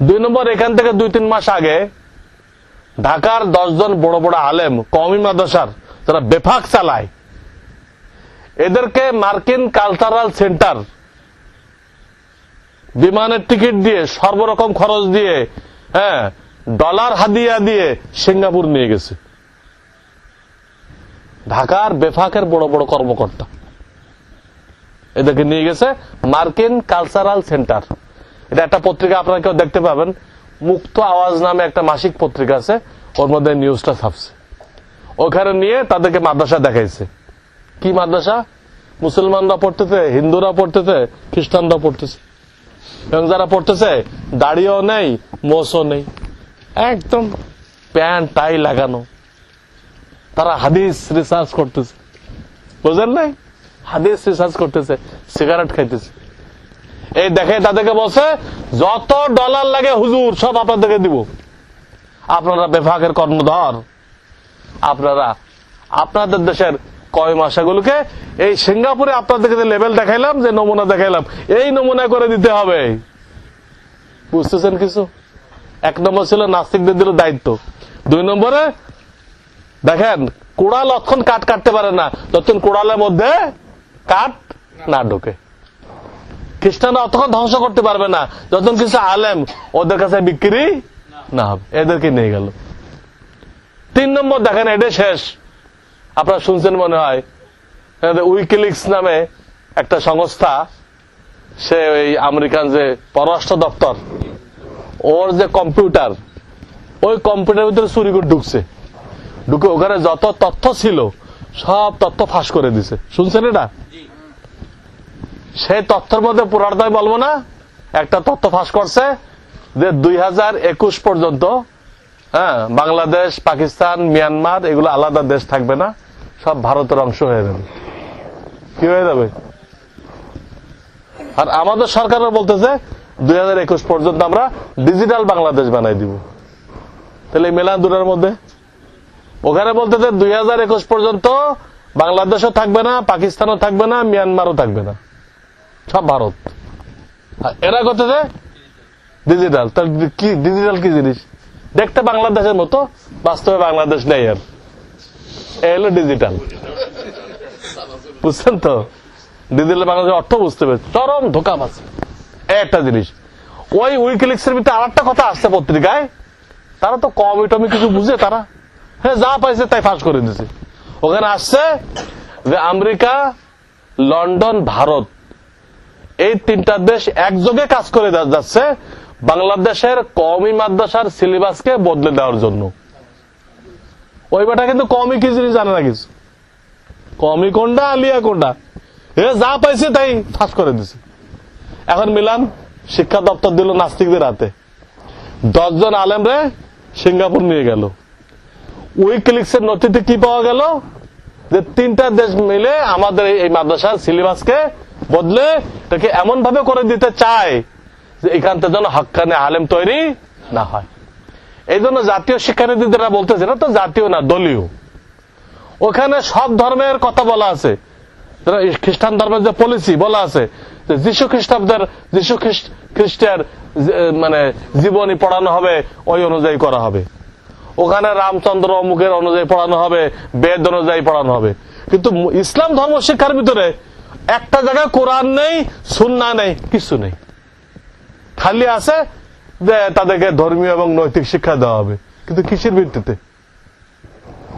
2 নম্বর, এখান থেকে 2-3 মাস আগে ঢাকার 10 জন বড় বড় আলেম কওমি মাদ্রাসার যারা বেফাক চালায়, এদেরকে মার্কিন কালচারাল সেন্টার বিমানের টিকিট দিয়ে, সর্বরকম খরচ দিয়ে, হ্যাঁ, ডলার হাদিয়া দিয়ে সিঙ্গাপুর নিয়ে গেছে। ঢাকার বেফাকের বড় বড় কর্মকর্তা এদেরকে নিয়ে গেছে মার্কিন কালচারাল সেন্টার। এটা একটা পত্রিকা, আপনারা কেউ দেখতে পাবেন, মুক্ত আওয়াজ নামে একটা মাসিক পত্রিকা আছে, ওর মধ্যে নিউজটা ছাপছে। ওখানে নিয়ে তাদেরকে মাদ্রাসা দেখাইছে। কি মাদ্রাসা? মুসলমানরা পড়তেছে, হিন্দুরা পড়তেছে, খ্রিস্টানরা পড়তেছে, এবং যারা পড়তেছে দাড়িও নেই, মোছও নেই, একদম প্যান্ট টাই লাগানো, তারা হাদিস রিসার্চ করতেছে, বুঝলেন নাই? হাদিস রিসার্চ করতেছে, সিগারেট খাইতেছে। এই দেখে তাদেরকে বলছে যত ডলার লাগে হুজুর সব আপনাদেরকে দিব, আপনারা বেফাকের কর্ণধর, আপনারা আপনাদের দেশের কয় মাসাগুলোকে এই সিঙ্গাপুরে আপনাদেরকে যে লেভেল দেখাইলাম, যে নমুনা দেখাইলাম, এই নমুনা করে দিতে হবে। বুঝতেছেন কিছু? 1 নম্বর ছিল নাস্তিকদের দিল দায়িত্ব। 2 নম্বরে দেখেন কোড়াল অতক্ষণ কাঠ কাটতে পারে না যতক্ষণ কোড়ালের মধ্যে কাঠ না ঢোকে। খ্রিস্টানরা অতক্ষণ ধ্বংস করতে পারবে না যতক্ষণ কিছু আলেম ওদের কাছে বিক্রি না হবে। এদেরকে নিয়ে গেল। 3 নম্বর দেখেন, এটা শেষ। আপনারা শুনছেন মনে হয়, উইকিলিক্স নামে একটা সংস্থা, সে ওই আমেরিকান যে পররাষ্ট্র দপ্তর, ওর যে কম্পিউটার, ওই কম্পিউটারের ভিতরে চুরি করে ঢুকছে, ঢুকে ওখানে যত তথ্য ছিল সব তথ্য ফাঁস করে দিছে। শুনছেন এটা? সেই তথ্যের মধ্যে পুরাটাই বলবো না, একটা তথ্য ফাঁস করছে যে 2021 পর্যন্ত বাংলাদেশ, পাকিস্তান, মিয়ানমার এগুলো আলাদা দেশ থাকবে না, সব ভারতের অংশ হয়ে যাবে। কি হয়ে যাবে? আর আমাদের সরকারও বলতেছে 2021 পর্যন্ত আমরা ডিজিটাল বাংলাদেশ বানাই দিব। তাহলে মেলান দুটার মধ্যে, ওখানে বলতেছে 2021 পর্যন্ত বাংলাদেশও থাকবে না, পাকিস্তানও থাকবে না, মিয়ানমারও থাকবে না, সব ভারত। এরা করতেছে ডিজিটাল। তার কি ডিজিটাল কি জিনিস? দেখতে বাংলাদেশের মতো, বাস্তবে বাংলাদেশ নেই। আর এই হলো ডিজিটাল। বুঝছেন তো? ডিজিটাল বাংলাদেশের অর্থ বুঝতে পেরেছে। চরম ধোঁকাবাজ একটা জিনিস। ওই উইকিলিক্সের ভিতরে আর একটা কথা আসছে পত্রিকায়, তারা তো কমি টমি কিছু বুঝে, তারা যা পাইছে তাই ফাঁস করে দিছে। ওখানে আসছে যে আমেরিকা, লন্ডন, ভারত এই 3টা দেশ একযোগে কাজ করে যাচ্ছে বাংলাদেশের কওমি মাদ্রাসার সিলেবাসকে বদলে দেওয়ার জন্য। ওই বেটা কিন্তু কওমি কি জিনিস জানে না কিছু, কওমি কোনটা আলিয়া কোনটা, যা পাইছে তাই ফাঁস করে দিছে। এখন মিলান শিক্ষা দপ্তর দিল নাস্তিকদের হাতে, 10 জন আলেমরে সিঙ্গাপুর নিয়ে গেল। উইকিলিক্সের নথিতে কি পাওয়া গেল? যে 3টা দেশ মিলে আমাদের এই মাদ্রাসার সিলেবাসকে বদলে তাকে এমন ভাবে করে দিতে চায় যে এখান থেকে যেন হাক্কানে আলেম তৈরি না হয়। এই জন্য জাতীয় শিক্ষানীতিরা বলতেছে, না তো জাতীয় না, দলীয়। ওখানে সব ধর্মের কথা বলা আছে। খ্রিস্টান ধর্মের যে পলিসি বলা আছে যে যীশু খ্রিস্টের মানে জীবনী পড়ানো হবে, ওই অনুযায়ী করা হবে। ওখানে রামচন্দ্র অমুকের অনুযায়ী পড়ানো হবে, বেদ অনুযায়ী পড়ানো হবে। কিন্তু ইসলাম ধর্ম শিক্ষার ভিতরে একটা জায়গায় কোরআন নেই, সুন্নাহ নেই, কিছু নেই। খালি আছে যে তাদেরকে ধর্মীয় এবং নৈতিক শিক্ষা দেওয়া হবে, কিন্তু কিসের ভিত্তিতে?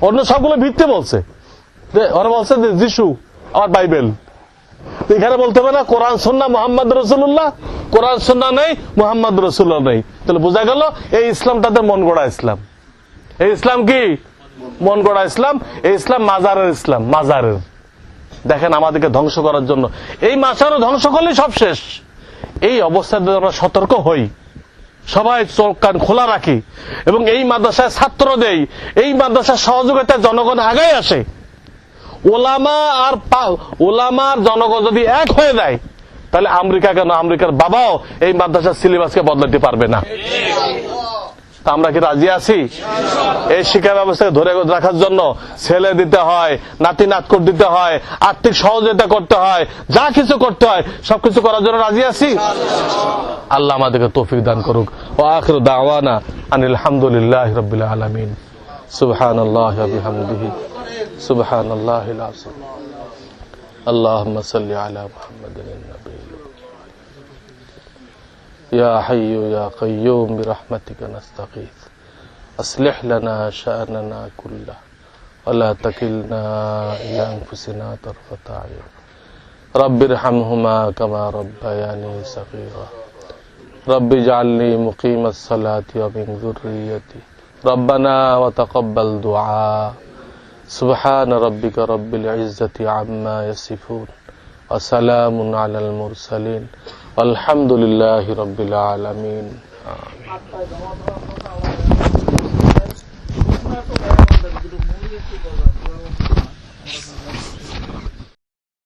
অন্য সবগুলো ভিত্তি বলছে। ওরা বলছে যে যিশু আর বাইবেল। এখানে বলতে হবে না কোরআন সুন্নাহ মুহাম্মদ রাসূলুল্লাহ, কোরআন সুন্নাহ নেই, মুহাম্মদ রাসূলুল্লাহ নেই। তাহলে বোঝা গেল এই ইসলাম তাদের মন গড়া ইসলাম। এই ইসলাম কি মন গড়া ইসলাম? এই ইসলাম মাজারের ইসলাম, মাজারের। দেখেন আমাদেরকে ধ্বংস করার জন্য, এই মাজারও ধ্বংস করলে সব শেষ। এই অবস্থাতে আমরা সতর্ক হই, সবাই চোখ কান খোলা রাখি এবং এই মাদ্রাসায় ছাত্র দেই, এই মাদ্রাসার সহযোগিতায় জনগণ আগে আসে। ওলামার জনগণ যদি এক হয়ে যায় তাহলে আমেরিকা কেন, আমেরিকার বাবাও এই মাদ্রাসার সিলেবাসকে বদলাতে পারবে না। আমরা কি রাজি আছি? এই শিক্ষা ব্যবস্থাকে ধরে রাখার জন্য ছেলে দিতে হয়, নাতি নাতকুর দিতে হয়, আর্থিক সহযোগিতা করতে হয়, যা কিছু করতে হয় সবকিছু করার জন্য রাজি আছি। আল্লাহ আমাদেরকে তৌফিক দান করুক। ওয়া আখিরু দাওয়ানা আনিল হামদুলিল্লাহি রাব্বিল আলামিন। সুবহানাল্লাহি ওয়া বিহামদিহি, সুবহানাল্লাহিল আযীম। আল্লাহুম্মা সাল্লি আলা মুহাম্মাদিন নাবিয়্যিল يا حي يا قيوم برحمتك نستغيث أصلح لنا شأننا كله ولا تكلنا إلى أنفسنا طرفة عين رب ارحمهما كما ربياني صغيرا رب اجعلني مقيم الصلاة ومن ذريتي ربنا وتقبل دعاء سبحان ربك رب العزة عما يصفون ওয়া সালামুন আলাল মুরসালিন আলহামদুলিল্লাহি রাব্বিল আলামিন। আমিন।